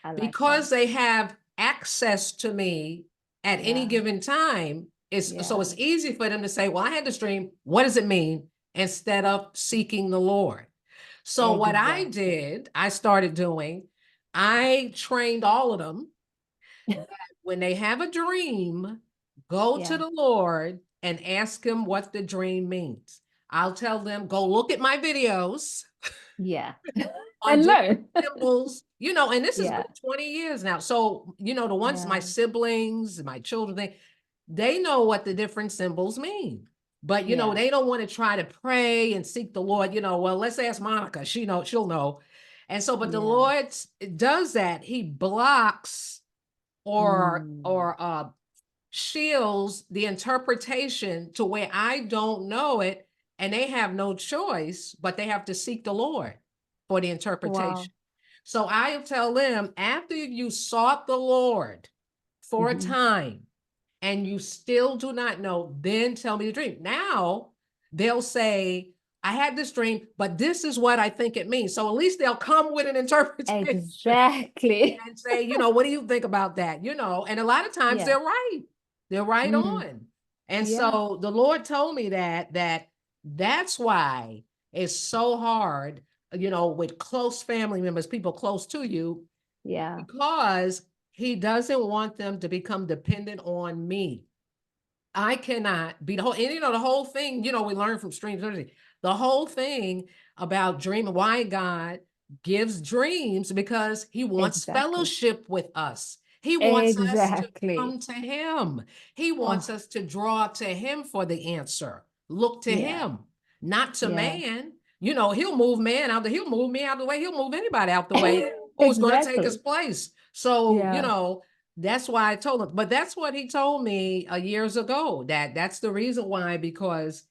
I like that. because they have access to me at any Yeah. given time. It's Yeah. easy for them to say, well, I had this dream. What does it mean? Instead of seeking the Lord. So what I Exactly. did, I started doing, I trained all of them when they have a dream, go to Yeah. the Lord and ask him what the dream means. I'll tell them, go look at my videos Yeah. on And different learn. symbols, and this has been Yeah. 20 years now. So, the ones, my Yeah. siblings, my children, they know what the different symbols mean. But, Yeah. they don't want to try to pray and seek the Lord, well, let's ask Monica. She'll know. And so, but the Yeah. Lord does that. He blocks or Mm. or shields the interpretation to where I don't know it, and they have no choice, but they have to seek the Lord for the Wow. interpretation. So I tell them, after you sought the Lord for a Hmm. time and you still do not know, then tell me the dream. Now they'll say, I had this dream, but this is what I think it means. So at least they'll come with an interpretation Exactly. and say, what do you think about that? And a lot of times Yeah. they're right. They're right Hmm. on. And Yeah. so the Lord told me that's why it's so hard, with close family members, people close to you, Yeah. because he doesn't want them to become dependent on me. I cannot be the whole, and the whole thing, we learn from streams, the whole thing about dreaming, why God gives dreams, because he wants Exactly. fellowship with us. He wants us to Exactly. come to him. He wants Oh, us to draw to him for the answer. Look to yeah. him, not to Yeah. man. He'll move man out he'll move me out of the way. He'll move anybody out the way who's going to take his Exactly. place. So, Yeah. that's why I told him, but that's what he told me years ago. That's the reason why, because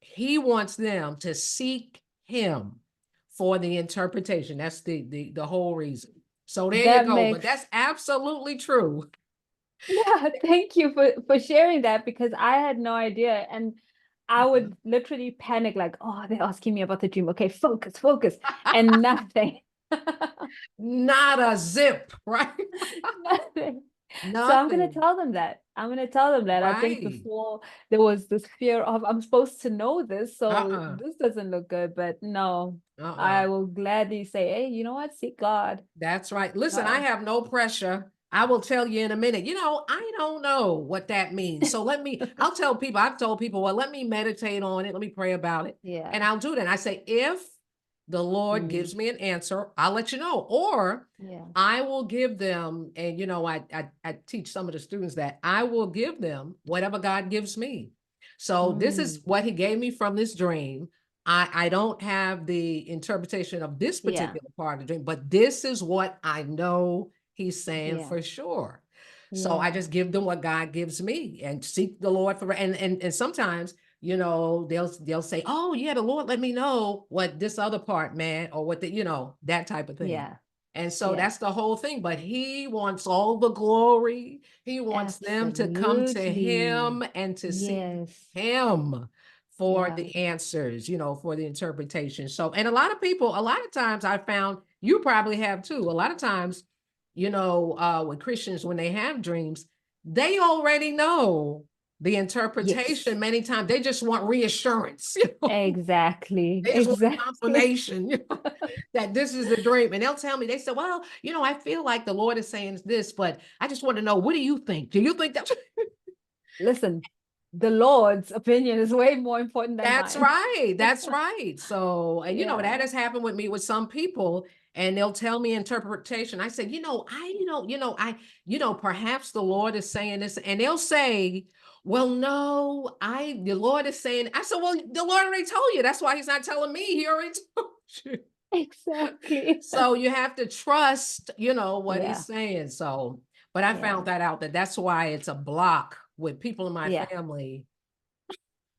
he wants them to seek him for the interpretation. That's the whole reason. So there you That go. But makes that's absolutely true. Yeah, thank you for sharing that because I had no idea and I would literally panic like, oh, they're asking me about the dream. Okay, focus, focus, and nothing. Not a zip, right? Nothing. So I'm gonna Nothing. tell them that. I'm gonna tell them that. I think Right. before there was this fear of I'm supposed to know this, so Uh-uh. this doesn't look good. But no, Uh-uh. I will gladly say, hey, you know what? Seek God. That's right. Listen, I God. have no pressure. I will tell you in a minute. I don't know what that means. So I'll tell people, I've told people, well, let me meditate on it. Let me pray about it. Yeah. And I'll do that. And I say, if the Lord Mm, gives me an answer, I'll let you know. Or yeah. I will give them, and I teach some of the students that I will give them whatever God gives me. So this is Mm, what he gave me from this dream. I don't have the interpretation of this yeah. particular part of the dream, but this is what I know he's saying Yeah. for sure. So I Yeah. just give them what God gives me and seek the Lord for, and sometimes, they'll say, oh yeah, the Lord let me know what this other part meant, or what that type of thing. Yeah. And so Yeah. that's the whole thing. But he wants all the glory. He wants them to come to Absolutely. him and to seek Yes. him for Yeah. the answers, for the interpretation. So, and a lot of times I found, you probably have too, a lot of times, with Christians, when they have dreams, they already know the Yes. interpretation. Many times they just want reassurance, Exactly. they just want Exactly. confirmation, that this is a dream. And they'll tell me, they say, well, I feel like the Lord is saying this, but I just want to know, what do you think? Do you think that? Listen, the Lord's opinion is way more important than That's mine. right. That's right. So, and Yeah. that has happened with me with some people, and they'll tell me interpretation. I said, perhaps the Lord is saying this, and they'll say, well, no, the Lord is saying, I said, well, the Lord already told you. That's why he's not telling me. He already told you. Exactly. So you have to trust, what Yeah. he's saying. So, but I Yeah. found that out, that's why it's a block with people in my Yeah. family.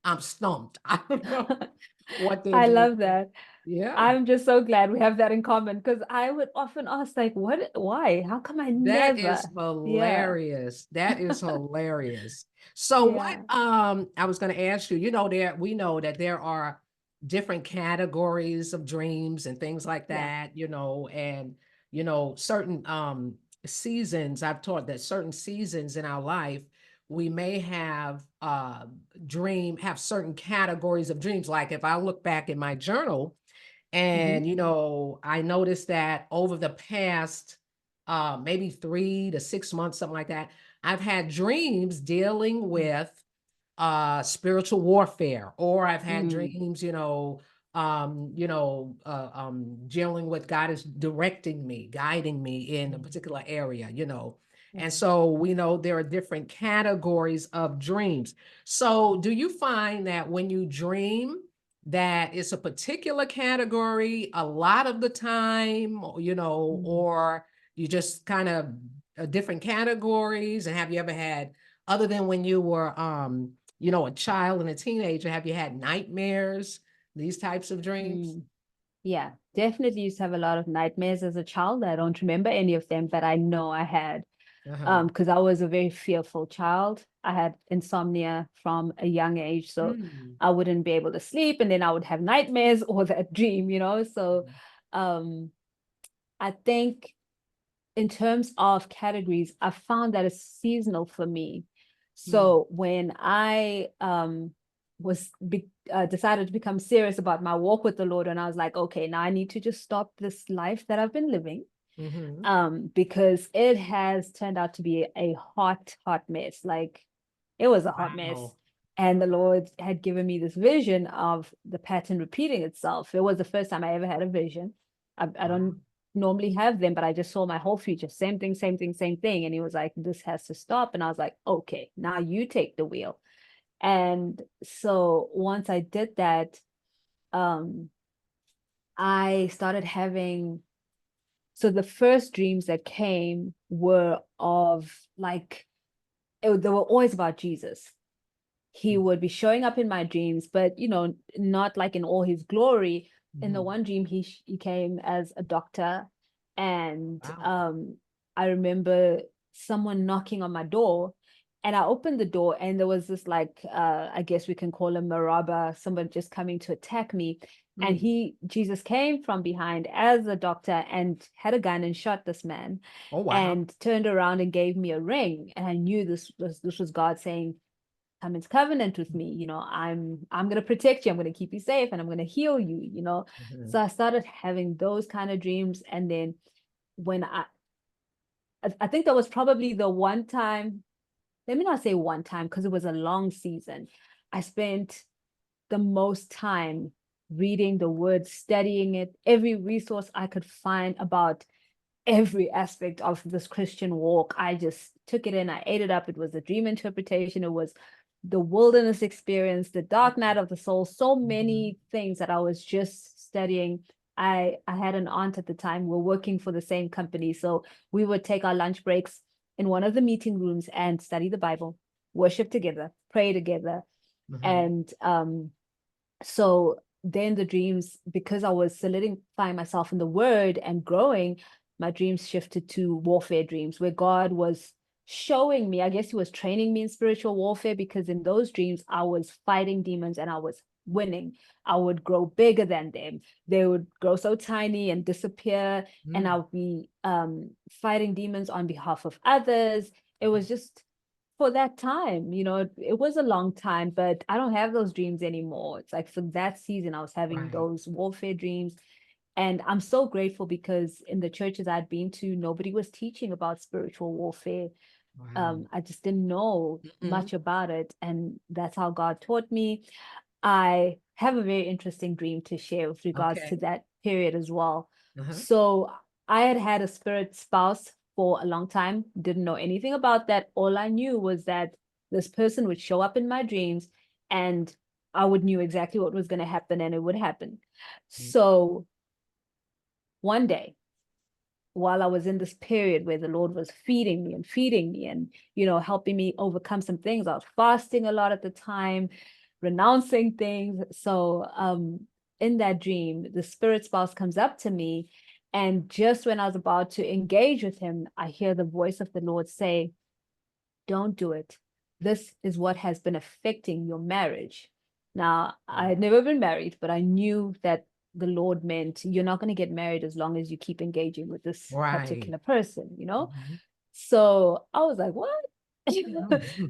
I'm stumped. I don't know what they're I doing. love that. Yeah, I'm just so glad we have that in common because I would often ask, like, why? How come I that is never? Yeah. hilarious. That is hilarious. So what Yeah. I was going to ask you, we know that there are different categories of dreams and things like Yeah. that, and certain seasons. I've taught that certain seasons in our life we may have have certain categories of dreams. Like if I look back in my journal, Hmm. and, I noticed that over the past maybe 3 to 6 months, something like that, I've had dreams dealing with spiritual warfare, or I've had Mm, dreams, dealing with God is directing me, guiding me in a particular area, and mm, so we know there are different categories of dreams. So do you find that when you dream that it's a particular category a lot of the time, mm. or you just kind of different categories? And have you ever had, other than when you were a child and a teenager, have you had nightmares, these types of dreams? Mm. Yeah, definitely used to have a lot of nightmares as a child. I don't remember any of them, but I know I had. Uh-huh. Because I was a very fearful child. I had insomnia from a young age, so Mm. I wouldn't be able to sleep, and then I would have nightmares or that dream. So, um, I think in terms of categories, I found that it's seasonal for me. Mm. So when I decided to become serious about my walk with the Lord, and I was like, okay, now I need to just stop this life that I've been living, Mm-hmm. because it has turned out to be a hot mess. Like it was a hot mess. Wow. And the Lord had given me this vision of the pattern repeating itself. It was the first time I ever had a vision. I Wow. don't normally have them, but I just saw my whole future, same thing, same thing, same thing. And he was like, this has to stop. And I was like, okay, now you take the wheel. And so once I did that, um, I started having, so the first dreams that came were of like, they were always about Jesus. He would be showing up in my dreams, but not like in all his glory. In the Mm-hmm. one dream, he came as a doctor, and Wow. I remember someone knocking on my door, and I opened the door, and there was this like I guess we can call him a robber, someone just coming to attack me. And Mm. Jesus came from behind as a doctor and had a gun and shot this man, Oh, wow. and turned around and gave me a ring. And I knew this was God saying, come into covenant with me. I'm going to protect you, I'm going to keep you safe, and I'm going to heal you. Mhm. So I started having those kind of dreams. And then when I think that was probably the one time, let me not say one time because it was a long season. I spent the most time reading the word, studying it, every resource I could find about every aspect of this Christian walk. I just took it in, I ate it up. It was a dream interpretation, it was the wilderness experience, the dark night of the soul, so many things that I was just studying. I had an aunt at the time, we're working for the same company. So we would take our lunch breaks in one of the meeting rooms and study the Bible, worship together, pray together. And so then the dreams, because I was solidifying myself in the word and growing, my dreams shifted to warfare dreams where God was showing me, I guess he was training me in spiritual warfare, because in those dreams I was fighting demons and I was winning. I would grow bigger than them. They would grow so tiny and disappear, and I'll be fighting demons on behalf of others. It was just for that time, it was a long time, but I don't have those dreams anymore. It's like for that season, I was having Right. those warfare dreams. And I'm so grateful because in the churches I'd been to, nobody was teaching about spiritual warfare. Wow. I just didn't know much about it. And that's how God taught me. I have a very interesting dream to share with regards to Okay. that period as well. Uh-huh. So I had had a spirit spouse for a long time, didn't know anything about that. All I knew was that this person would show up in my dreams and I would knew exactly what was going to happen and it would happen. So one day, while I was in this period where the Lord was feeding me and, helping me overcome some things, I was fasting a lot at the time, renouncing things. So in that dream, the spirit spouse comes up to me. And just when I was about to engage with him, I hear the voice of the Lord say, don't do it. This is what has been affecting your marriage. Now, I had never been married, but I knew that the Lord meant you're not going to get married as long as you keep engaging with this Right. particular person. So I was like, what?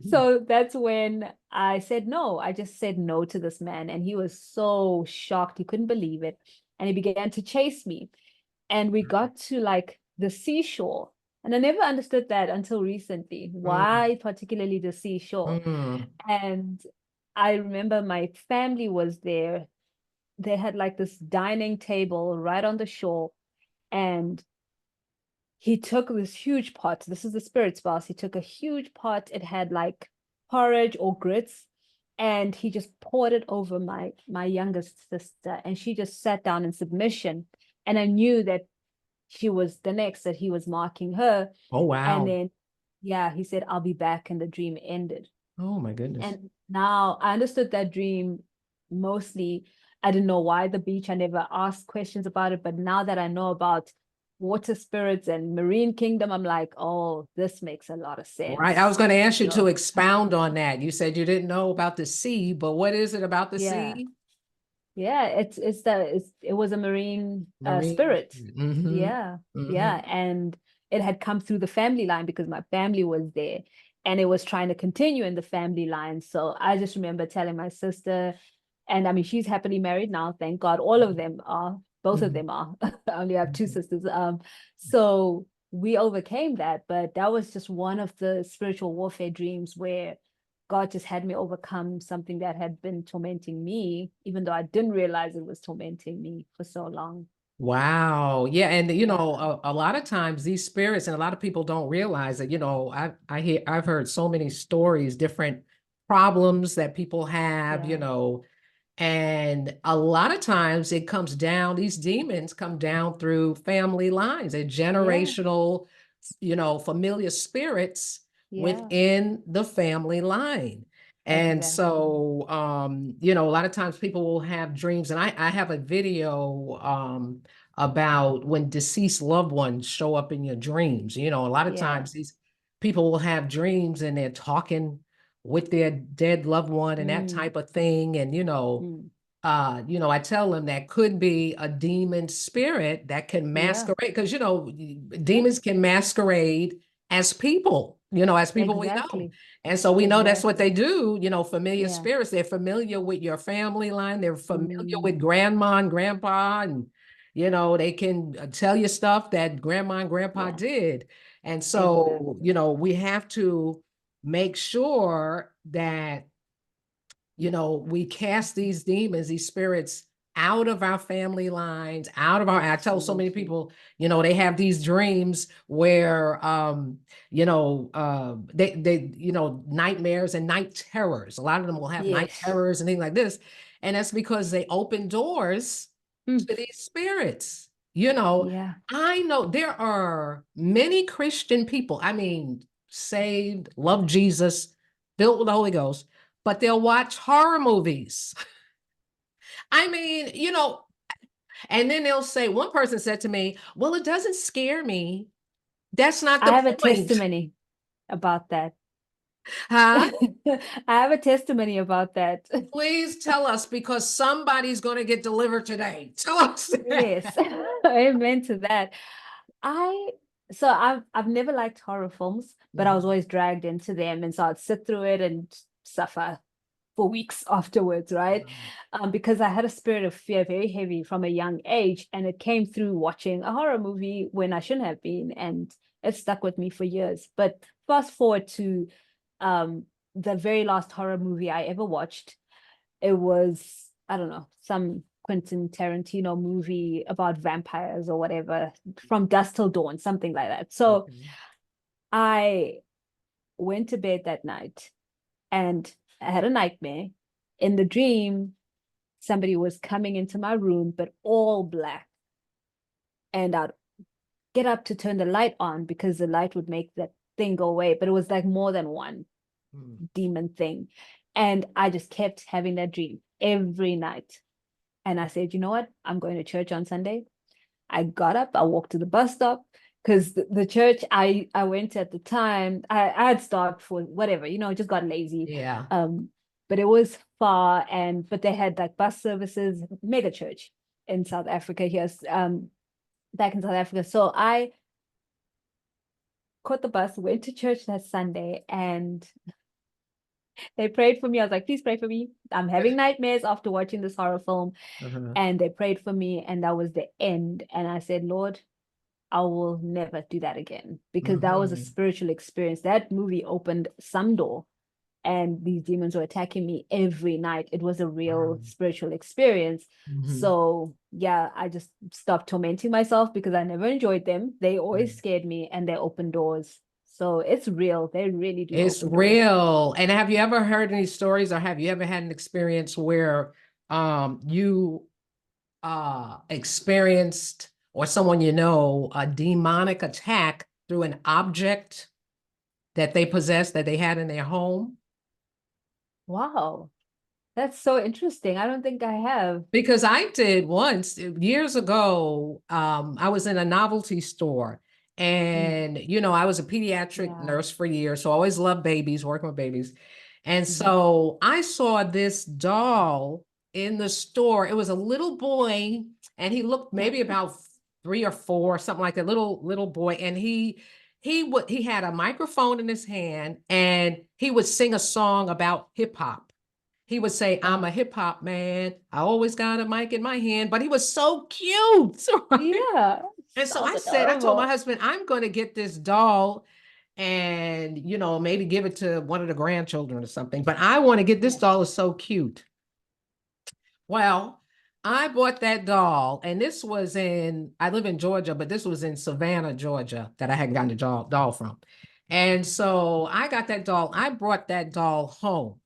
So that's when I said no. I just said no to this man. And he was so shocked. He couldn't believe it. And he began to chase me. And we got to like the seashore. And I never understood that until recently. Why particularly the seashore? And I remember my family was there. They had like this dining table right on the shore. And he took this huge pot. This is the spirit spouse. He took a huge pot. It had like porridge or grits. And he just poured it over my youngest sister. And she just sat down in submission. And I knew that she was the next, that he was marking her. Oh, And wow. then, yeah, he said, I'll be back. And the dream ended. Oh, my goodness. And now I understood that dream mostly. I didn't know why the beach. I never asked questions about it. But now that I know about water spirits and marine kingdom, I'm like, oh, this makes a lot of Right. I sense. was going to ask you You to know, expound on that. You said you didn't know about the sea, but what is it about the yeah. sea? Yeah, it was a marine Marine. spirit. Yeah, yeah, and it had come through the family line because my family was there, and it was trying to continue in the family line. So I just remember telling my sister, and I mean she's happily married now, thank God. All of them are, both of them are. I only have two sisters. So we overcame that, but that was just one of the spiritual warfare dreams where God just had me overcome something that had been tormenting me, even though I didn't realize it was tormenting me for so long. Wow. Yeah. And Yeah, a lot of times these spirits, and a lot of people don't realize that, I've heard so many stories, different problems that people have, yeah, and a lot of times it comes down, these demons come down through family lines and yeah, generational, familiar spirits yeah, within the family line. And exactly. so, a lot of times people will have dreams, and I have a video about when deceased loved ones show up in your dreams. A lot of Yeah. times these people will have dreams and they're talking with their dead loved one and that Mm, type of thing. And, mm, I tell them that could be a demon spirit that can yeah, masquerade because, yeah, demons can masquerade as people, as people we know. exactly, And so we know that's what exactly. they do, familiar Yeah. spirits. They're familiar with your family line. They're familiar Mm, with grandma and grandpa. And, they can tell you stuff that grandma and grandpa yeah, did. And so, Exactly. we have to make sure that, we cast these demons, these spirits out of our family lines, out of I tell so many Absolutely. people, they have these dreams where, nightmares and night terrors. A lot of them will have night Yes. terrors and things like this. And that's because they open doors Mm. to these spirits. You know, Yeah. I know there are many Christian people, I mean, saved, love Jesus, filled with the Holy Ghost, but they'll watch horror movies. I mean, and then they'll say, one person said to me, well, it doesn't scare me. That's not I the have a point. testimony about that. Huh? I have a testimony about that. Please tell us because somebody's going to get delivered today. Tell us Yes. that. Amen to that. I so I've never liked horror films, but I was Mhm. always dragged into them, and so I'd sit through it and suffer for weeks afterwards, right? Because I had a spirit of fear very heavy from a young age, and it came through watching a horror movie when I shouldn't have been, and it stuck with me for years. But fast forward to the very last horror movie I ever watched. It was, I don't know, some Quentin Tarantino movie about vampires or whatever, from dusk till dawn, something like that. So Okay. I went to bed that night and I had a nightmare. In the dream, somebody was coming into my room, but all black. And I'd get up to turn the light on because the light would make that thing go away. But it was like more than one Mm. demon thing. And I just kept having that dream every night. And I said, you know what? I'm going to church on Sunday. I got up, I walked to the bus stop because the church I went at the time, I had stopped for whatever, just got lazy. Yeah. But it was far, and but they had like bus services, mega church in South Africa here, back in South Africa. So I caught the bus, went to church that Sunday, and they prayed for me. I was like, please pray for me. I'm having nightmares after watching this horror film. Uh-huh. And they prayed for me, and that was the end. And I said, Lord, I will never do that again because that was a Mhm. spiritual experience. That movie opened some door, and these demons were attacking me every night. It was a Wow. real spiritual experience. Mhm. So, yeah, I just stopped tormenting myself because I never enjoyed them. They always scared me and they open doors. So, it's real. They really do It's open doors. real. And have you ever heard any stories or have you ever had an experience where you experienced or someone a demonic attack through an object that they possessed that they had in their home? Wow. That's so interesting. I don't think I have. Because I did once years ago. I was in a novelty store Mm, and, I was a pediatric yeah. nurse for years. So I always loved babies, working with babies. And Mhm. so I saw this doll in the store. It was a little boy and he looked maybe about 3 or 4, something like that, little boy. And he had a microphone in his hand and he would sing a song about hip hop. He would say, I'm a Oh, hip hop man. I always got a mic in my hand, but he was so cute. Right? yeah. And so Sounds I told my adorable. husband, I'm going to get this doll and, maybe give it to one of the grandchildren or something. But I want to get this Yeah. doll is so cute. Well, I bought that doll, and I live in Georgia, but this was in Savannah, Georgia, that I had gotten the doll from. And so I got that doll. I brought that doll home.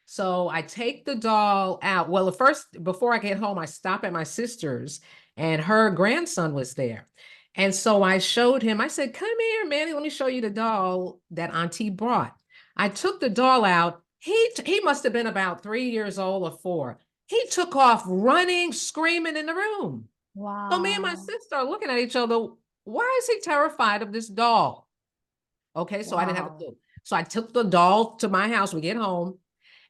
So I take the doll out. Well, at first, before I get home, I stop at my sister's and her grandson was there. And so I showed him, I said, come here, Manny, let me show you the doll that Auntie brought. I took the doll out. He must have been about 3 years old or 4. He took off running, screaming in the room. So me and my Wow. sister are looking at each other. Why is he terrified of this doll? Okay, so I didn't have a Wow. clue. So I took the doll to my house. We get home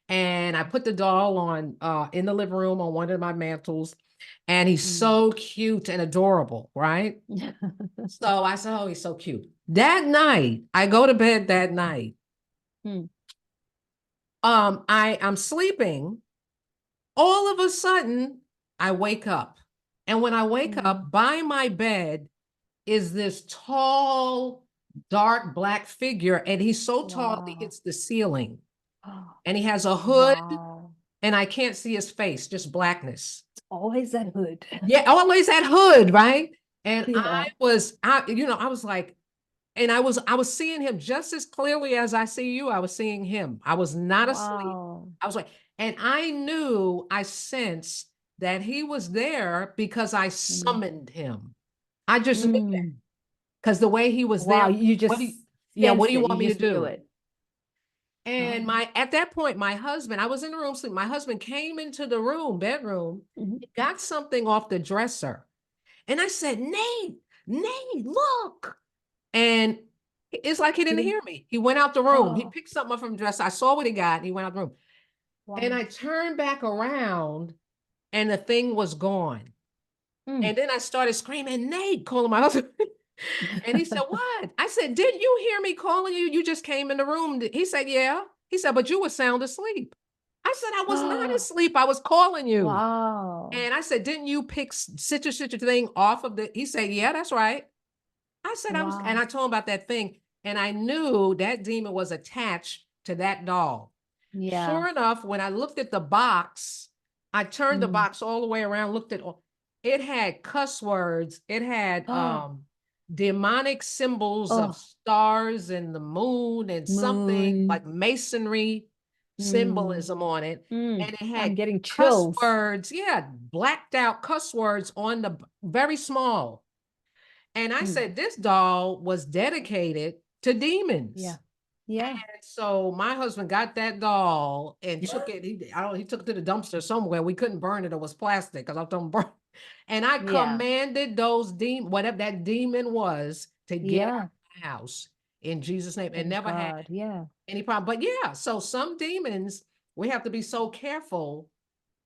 and I put the doll on in the living room on one of my mantles, and he's Mm. so cute and adorable, right? So I said, "Oh, he's so cute." That night, I go to bed that night. Mm. I'm sleeping. All of a sudden, I wake up, and when I wake Mm. up, by my bed is this tall, dark black figure, and he's so tall he Wow. hits the ceiling. Oh, And he has a hood, wow. and I can't see his face, just blackness. It's always that hood. Yeah, always that hood, right? And Yeah. I was like, and I was seeing him just as clearly as I see you. I was seeing him. I was not asleep. Wow. I was like, and I knew, I sensed that he was there because I Mm. summoned him. I just knew that Mm. because the way he was Wow. there. You What do just you, yeah, what do sensed you it. want You me to just knew do? it. And Oh. at that point, my husband, I was in the room sleep. My husband came into the bedroom, Mhm. he got something off the dresser. And I said, Nate, look. And it's like he He didn't didn't. hear me. He went out the room. He Oh. picked something up from the dresser. I saw what he got. And he went out the room. And Wow. I turned back around and the thing was gone. Mm. And then I started screaming, Nate, calling my husband. And he said, what? I said, didn't you hear me calling you? You just came in the room. He said, yeah. He said, but you were sound asleep. I said, I was not asleep. I was calling you. Wow. And I said, didn't you pick such a thing off of the, he said, yeah, that's right. I said, and Wow. I told him about that thing. And I knew that demon was attached to that doll. Yeah. Sure enough, when I looked at the box, I turned the Mm. box all the way around, looked at all, it had cuss words. It had Oh. demonic symbols of Oh. stars and the moon and something Moon. like masonry Mm. symbolism on it. Mm. And it I'm had getting cuss chills. words, yeah, blacked out cuss words on the very small. And I Mm. said, this doll was dedicated to demons. Yeah. Yeah. And so my husband got that doll and took it. He took it to the dumpster somewhere. We couldn't burn it. It was plastic because I told him burn. And I Yeah. commanded those whatever that demon was, to get out Yeah. of my house in Jesus' name, and Thank never had God. Yeah. any problem. But yeah, so some demons, we have to be so careful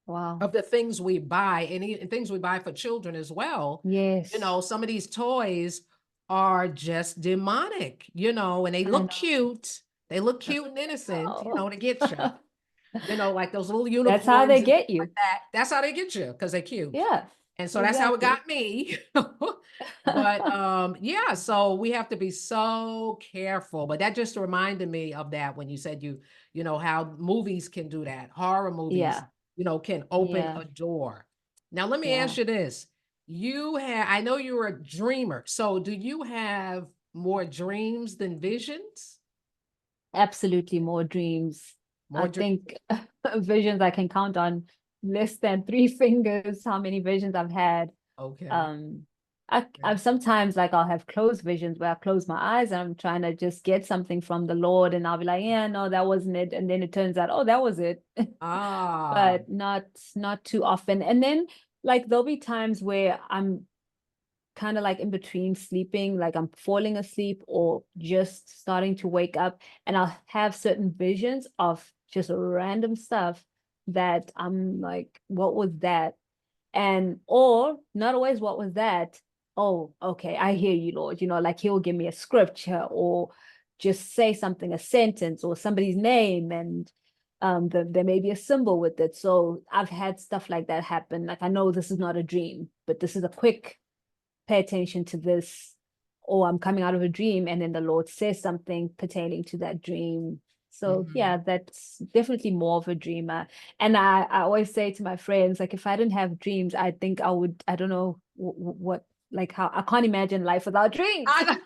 Wow. of the things we buy, and things we buy for children as well. Yes. Some of these toys are just demonic, and they I look know. cute. They look cute and innocent, Oh. to get you. Like those little That's how they unicorns and get things like you. that. That's how they get you because they're cute. Yeah. And so that's how it Exactly. got me. But yeah, so we have to be so careful. But that just reminded me of that when you said how movies can do that. Horror movies, Yeah. can open Yeah. a door. Now let me Yeah. ask you this. I know you're a dreamer. So do you have more dreams than visions? Absolutely more dreams. I More dreams. think visions I can count on less than three fingers how many visions I've had. Okay. Um, I've sometimes like I'll have closed visions where I close my eyes and I'm trying to just get something from the Lord and I'll be like, yeah, no, that wasn't it. And then it turns out, oh, that was it. Ah, But not too often. And then like there'll be times where I'm kind of like in between sleeping, like I'm falling asleep or just starting to wake up, and I'll have certain visions of just random stuff that I'm like, what was that? And or not always what was that? Oh, okay, I hear you, Lord. Like he'll give me a scripture or just say something, a sentence or somebody's name, and there may be a symbol with it. So I've had stuff like that happen. Like I know this is not a dream, but this is a quick pay attention to this, or I'm coming out of a dream and then the Lord says something pertaining to that dream. So yeah, mhm. that's definitely more of a dreamer. And I always say to my friends, like if I didn't have dreams, I think I don't know what, like how I can't imagine life without dreams. I,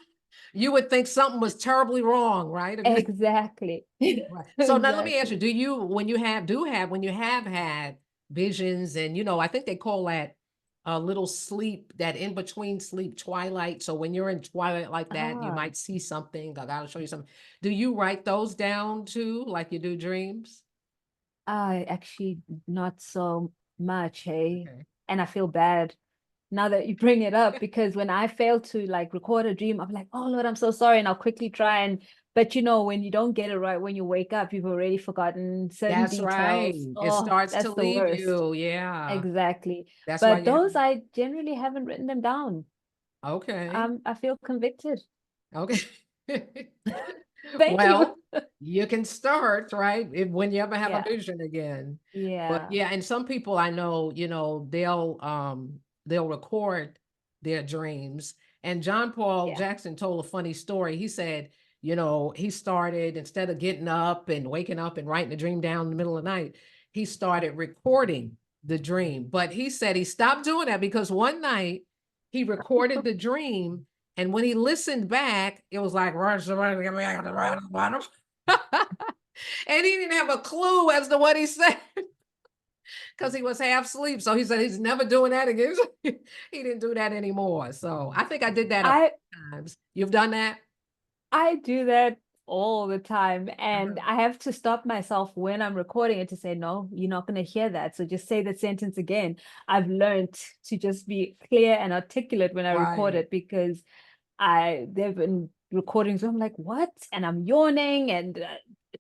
you would think something was terribly wrong, right? If you Exactly. Right. So now let me ask you, Exactly. when you have had visions and I think they call that a little sleep, that in between sleep twilight. So when you're in twilight like that, you Ah, might see something. I gotta show you something. Do you write those down too, like you do dreams? I actually not so much, hey. Okay. And I feel bad now that you bring it up, because when I fail to like record a dream, I'm like, oh Lord, I'm so sorry. And I'll quickly try but when you don't get it right, when you wake up, you've already forgotten certain That's right. details. It Oh, starts to that's the leave worst. you. Yeah. Exactly. That's why But you have, those I generally haven't written them down. okay. I feel convicted. Okay. Thank you. Well, you can start, right? When you ever have a Yeah. vision again. But Yeah. yeah, and some people I know, they'll record their dreams And John Paul Yeah. Jackson told a funny story. He said, you know, he started, instead of getting up and waking up and writing the dream down in the middle of the night, he started recording the dream. But he said he stopped doing that because one night he recorded the dream. And when he listened back, it was like, and he didn't have a clue as to what he said because he was half asleep. So he said he's never doing that again. He didn't do that anymore. So I think I did that a I few times. You've done that? I do that all the time, and Uh-huh. I have to stop myself when I'm recording it to say, no, you're not going to hear that. So just say that sentence again. I've learned to just be clear and articulate when I record Right. it, because they've been recording, so I'm like, what? And I'm yawning and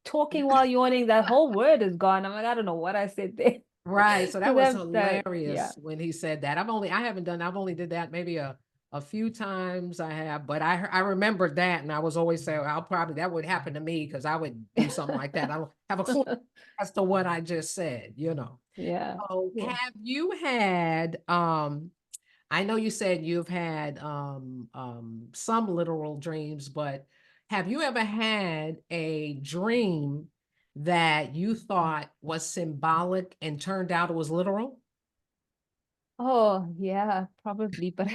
talking while yawning. That whole word is gone. I'm like, I don't know what I said there. Right. So So that was that, yeah. hilarious when he said that. I haven't done, I've only did that maybe a few times I have, but I remembered that. And I was always saying, I'll probably, that would happen to me because I would do something like that. I don't have a clue as to what I just said, you know. Yeah. So Yeah. have you had, I know you said you've had some literal dreams, but have you ever had a dream that you thought was symbolic and turned out it was literal? Oh, yeah, probably. But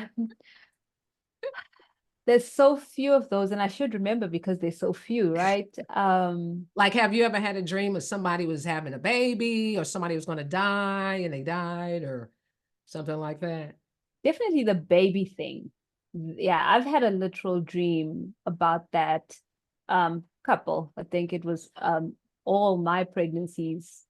there's so few of those, and I should remember because there's so few, right? Like, have you ever had a dream of somebody was having a baby or somebody was going to die and they died or something like that? Definitely the baby thing. Yeah, I've had a literal dream about that couple. I think it was all my pregnancies.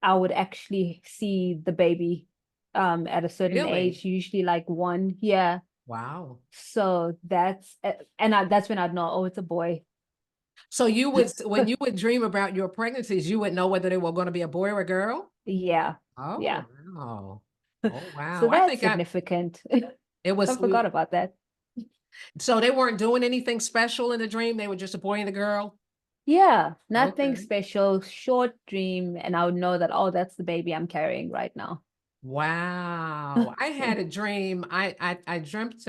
I would actually see the baby at a certain Really? age, usually like 1 year. Wow. So that's when I'd know, oh, it's a boy. So you would, when you would dream about your pregnancies, you would know whether they were going to be a boy or a girl? Yeah, Oh, yeah. wow. Oh, So wow. I that's think significant. it I was, forgot about that. so they weren't doing anything special in the dream. They were just a boy and a girl. Yeah, nothing Okay. special, short dream, and I would know that, oh, that's the baby I'm carrying right now. Wow. I had a dream. I dreamt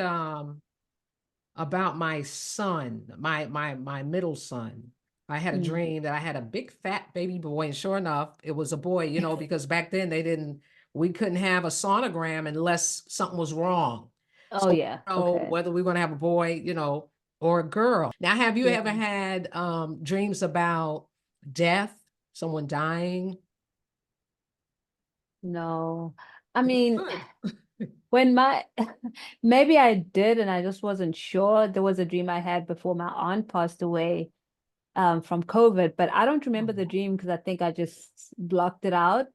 about my son, my middle son. I had a Mm. dream that I had a big fat baby boy, and sure enough, it was a boy, you know, because back then we couldn't have a sonogram unless something was wrong. Oh So we yeah, didn't know okay. whether we are gonna have a boy, you know, or a girl. Now, have you ever Yeah. had dreams about death, someone dying? No. I mean, Good. when my maybe I did and I just wasn't sure. There was a dream I had before my aunt passed away from COVID, but I don't remember the Oh. dream because I think I just blocked it out.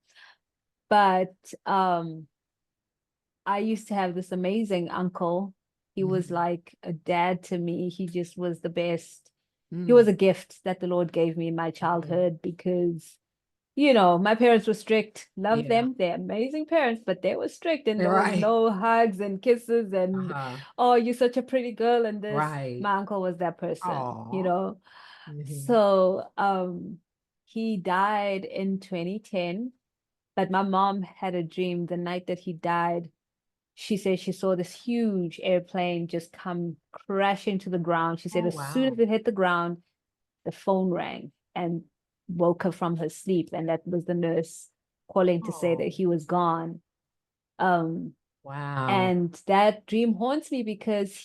But I used to have this amazing uncle. He was Mhm. like a dad to me. He just was the best. He was Mm. a gift that the Lord gave me in my Mhm. childhood because, my parents were strict. Love Yeah. them. They're amazing parents, but they were strict and there was Right. no hugs and kisses and, Uh-huh. oh, you're such a pretty girl and this. Right. My uncle was that person. Oh. Mhm. So he died in 2010, but my mom had a dream the night that he died. She said she saw this huge airplane just come crashing to the ground. She said Oh, as soon wow. as it hit the ground, the phone rang and woke her from her sleep. And that was the nurse calling to say that Oh, he was gone. Um, wow. and that dream haunts me because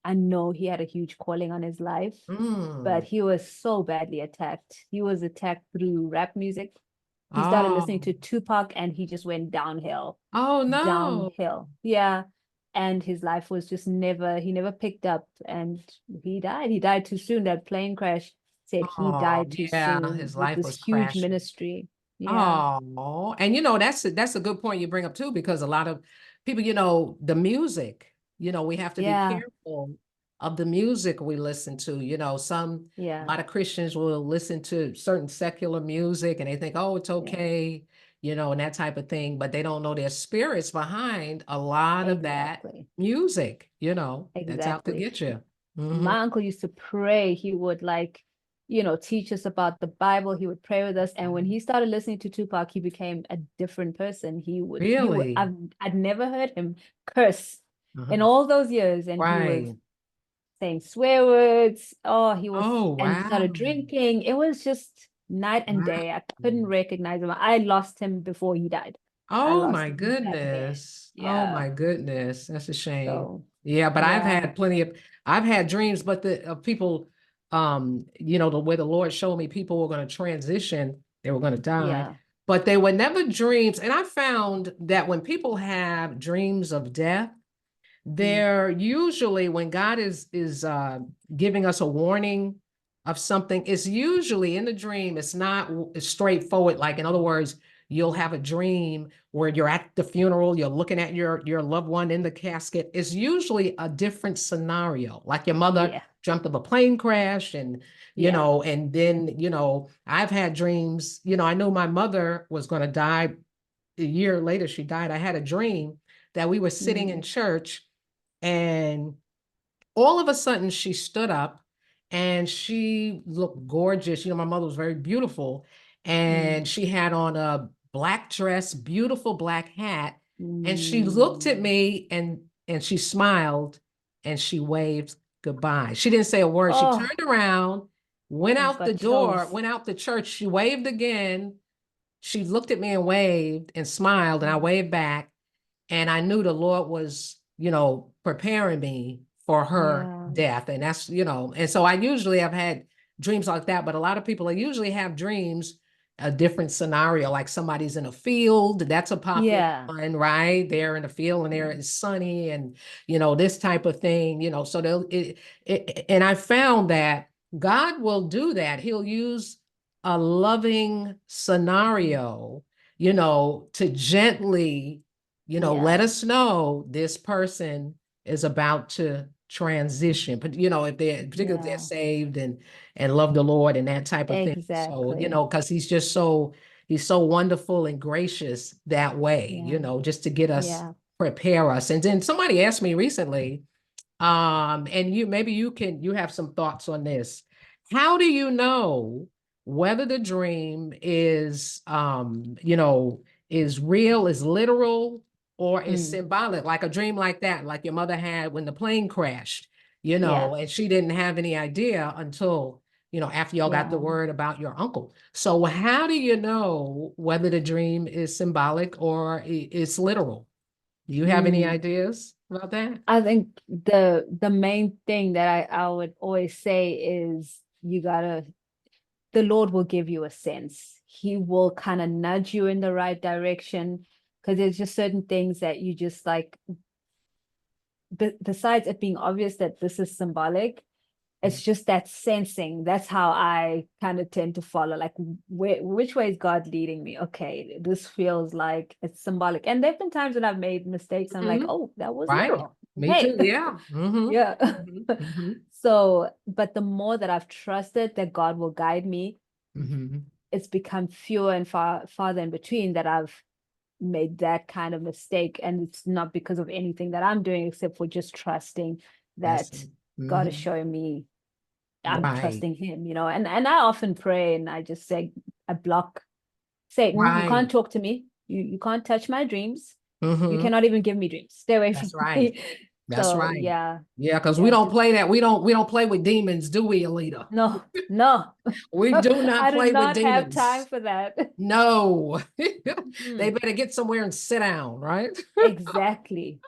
I know he had a huge calling on his life, but Mm. he was so badly attacked. He was attacked through rap music. He started Oh. listening to Tupac and he just went downhill, Oh, no. downhill. Yeah. And his life was just he never picked up and he died. He died too soon. That plane crash said he Oh, died too yeah, soon his with life this was huge crashing. ministry. Yeah. Oh, and that's a good point you bring up too, because a lot of people, the music, we have to be Yeah. careful of the music we listen to. A Yeah. lot of Christians will listen to certain secular music and they think, oh, it's Yeah. okay, and that type of thing, but they don't know their spirits behind a lot of that Exactly. music, that's out to Exactly. get you. Hmm. My uncle used to pray. He would teach us about the Bible. He would pray with us. And when he started listening to Tupac, he became a different person. He would, Really? I'd never heard him curse. in Uh-huh. all those years, and he was Right. saying swear words. Oh, he was, Oh, and he wow. started drinking. It was just night and Wow. day. I couldn't recognize him. I lost him before he died. I Oh lost my him that day. goodness. Oh Yeah. my goodness. That's a shame. So, Yeah, but yeah. I've had dreams, but the people, the way the Lord showed me people were going to transition, they were going to die, Yeah. but they were never dreams. And I found that when people have dreams of death, Mm. they're usually when God is giving us a warning of something, it's usually in the dream, it's not straightforward. Like in other words, you'll have a dream where you're at the funeral, you're looking at your loved one in the casket. It's usually a different scenario, like your mother Yeah. jumped of a plane crash and Yeah. and then I've had dreams. I knew my mother was going to die. A year later she died. I had a dream that we were sitting in Mm. church, and all of a sudden she stood up and she looked gorgeous. My mother was very beautiful, and Mm. she had on a black dress, beautiful black hat. And she looked at Mm. me and she smiled and she waved goodbye. She didn't say a word. She Oh, turned around, went I just out the got door, chills. went out the church. She waved again. She looked at me and waved and smiled, and I Mm. waved back. And I knew the Lord was, preparing me for her Yeah. death. And and so I usually have had dreams like that, but a lot of people I usually have dreams, a different scenario, like somebody's in a field. That's a popular Yeah. one, right? They're in a field and there Yeah. it's sunny and, this type of thing, so and I found that God will do that. He'll use a loving scenario, to gently let Yeah. us know this person is about to transition. But if they're particularly if they're Yeah. saved and love the Lord and that type of thing. So, Exactly. because he's so wonderful and gracious that way, Yeah. just to get us, Yeah. prepare us. And then somebody asked me recently, and you have some thoughts on this. How do you know whether the dream is real, is literal, or is Mm. symbolic? Like a dream like that, like your mother had when the plane crashed, Yeah. and she didn't have any idea until, after y'all got the Yeah. word about your uncle. So how do you know whether the dream is symbolic or it's literal? Do you have any Mm. ideas about that? I think the main thing that I would always say is you gotta, the Lord will give you a sense. He will kind of nudge you in the right direction, because there's just certain things that you just like, besides it being obvious that this is symbolic, it's just that sensing. That's how I kind of tend to follow, like, which way is God leading me? Okay, this feels like it's symbolic. And there've been times when I've made mistakes. I'm like, Mhm. oh, that was Right. literal. Me Okay. too. Yeah. Hmm. Yeah. Hmm. Hmm. So, but the more that I've trusted that God will guide me, Hmm. it's become fewer and farther in between that I've made that kind of mistake. And it's not because of anything that I'm doing, except for just trusting That's that it. God is Hmm. showing me, I'm Right. trusting him, and I often pray and I just say, I block Satan. You can't Right. talk to me. You can't touch my dreams. You Hmm. cannot even give me dreams. Stay away That's from right. me. That's So right. yeah, Yeah, because we yeah, don't just play that. We don't play with demons, do we, Alita? no, no. We do not I do play with not have time demons. for that. No. They Mm, better get somewhere and sit down, right? exactly.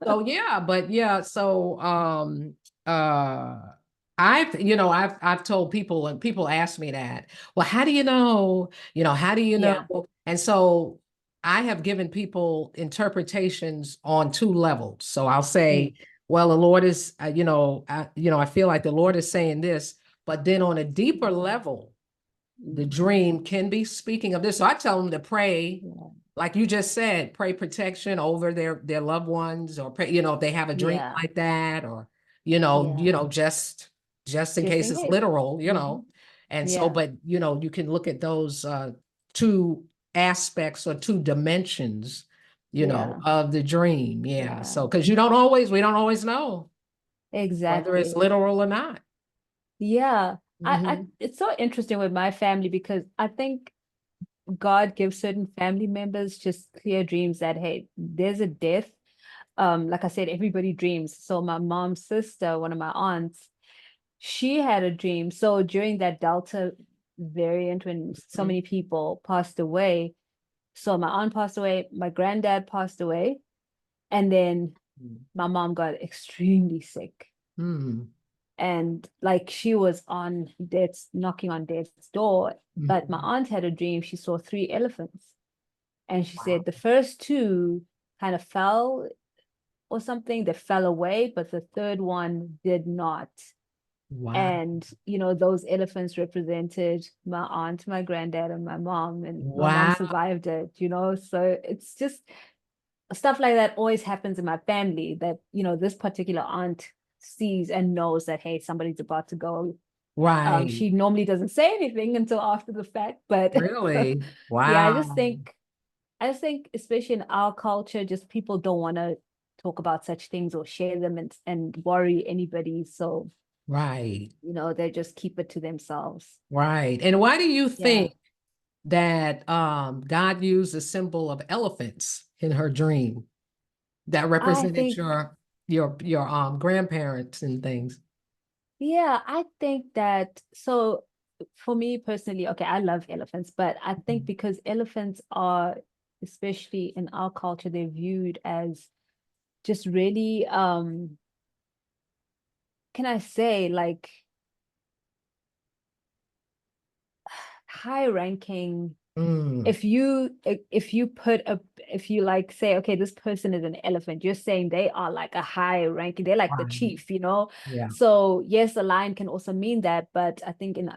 So yeah, but yeah, so uh I've told people, and people ask me that, well, how do you know? How do you know? Yeah. And so I have given people interpretations on two levels. So I'll Mm, say, well, the Lord is I feel like the Lord is saying this, but then on a deeper level, the mm, dream can be speaking of this. So I tell them to pray, yeah. like you just said, pray protection over their loved ones, or pray, if they have a dream Yeah. like that, or Yeah. just in Just case in it's case. literal, Hmm. And so, Yeah. but you can look at those two aspects or two dimensions, Yeah. of the dream. Yeah. Yeah. So because we don't always know whether it's Exactly. literal or not. Yeah. I Hmm. it's so interesting with my family, because I think God gives certain family members just clear dreams that, hey, there's a death. like I said, everybody dreams. So my mom's sister, one of my aunts, she had a dream. So during that Delta variant, when so Mhm. many people passed away, so my aunt passed away, my granddad passed away, and then my mom got extremely sick. Mm. And like she was on death's knocking on death's door. But my Mhm. aunt had a dream. She saw three elephants. And she Wow. said the first two kind of fell or something, they fell away, but the third one did not. Wow. And those elephants represented my aunt, my granddad, and my mom, and my mom Wow. survived it. So it's just stuff like that always happens in my family, that this particular aunt sees and knows that, hey, somebody's about to go. Right. She normally doesn't say anything until after the fact, but Really? yeah, Wow. I just think, especially in our culture, just people don't want to talk about such things or share them and worry anybody. So, Right. they just keep it to themselves. Right. And why do you Yeah. think that God used a symbol of elephants in her dream that I represented think, your grandparents and things? yeah, I think that, so for me personally, okay, I love elephants, but I think Mhm. because elephants are, especially in our culture, they're viewed as just really, can I say, like, high ranking. Mm. If you like say, okay, this person is an elephant, you're saying they are like a high ranking, they're like the Right. chief. Yeah. So yes, a lion can also mean that, but I think in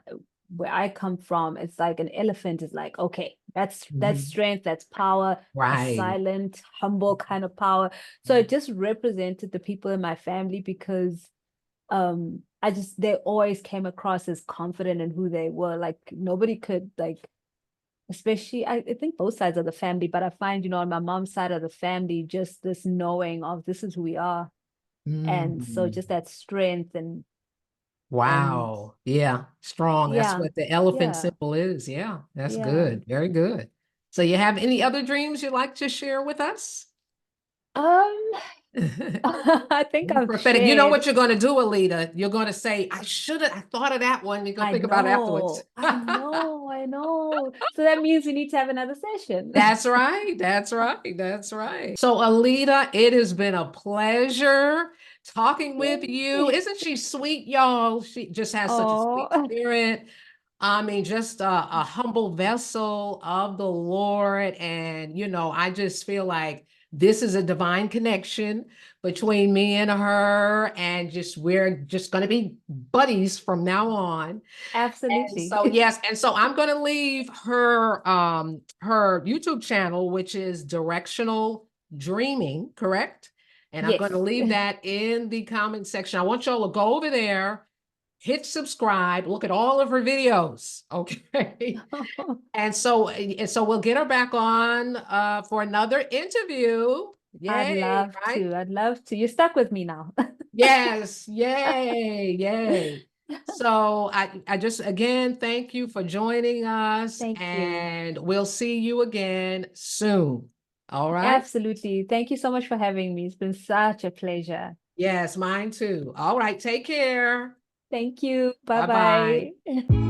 where I come from, it's like an elephant is like, okay, that's Mhm. strength, that's power, a Right. silent, humble kind of power. So it just represented the people in my family, because I just they always came across as confident in who they were. Like nobody could, like, especially I think both sides of the family, but I find, on my mom's side of the family, just this knowing of this is who we are. And so Mm. just that strength and Wow. Yeah. Strong. That's yeah, what the elephant yeah, symbol is. Yeah. That's yeah. good. Very good. So you have any other dreams you'd like to share with us? Um, I think Any I've prophetic. You know shared. what you're going to do, Alita? You're going to say, I should have, I thought of that one. You're going to I think about it afterwards. know, I know, I know. So that means we need to have another session. That's right. That's right. That's right. So, Alita, it has been a pleasure talking with you. Yay. Isn't she sweet, y'all? She just has such a sweet Oh, spirit. I mean, just a humble vessel of the Lord. And, I just feel like this is a divine connection between me and her. And just we're just going to be buddies from now on. And absolutely. so yes, and so I'm going to leave her YouTube channel, which is Directional Dreaming, correct? And I'm going to Yes. leave that in the comment section. I want y'all to go over there, hit subscribe, look at all of her videos, okay? And so we'll get her back on for another interview. I'd Yay, love right? to. I'd love to. You're stuck with me now. Yes, yay, yay. So I just again thank you for joining us, Thank you. and we'll see you again soon. All right? Absolutely. Thank you so much for having me. It's been such a pleasure. Yes, mine too. All right, take care. Thank you. Bye Bye-bye. bye.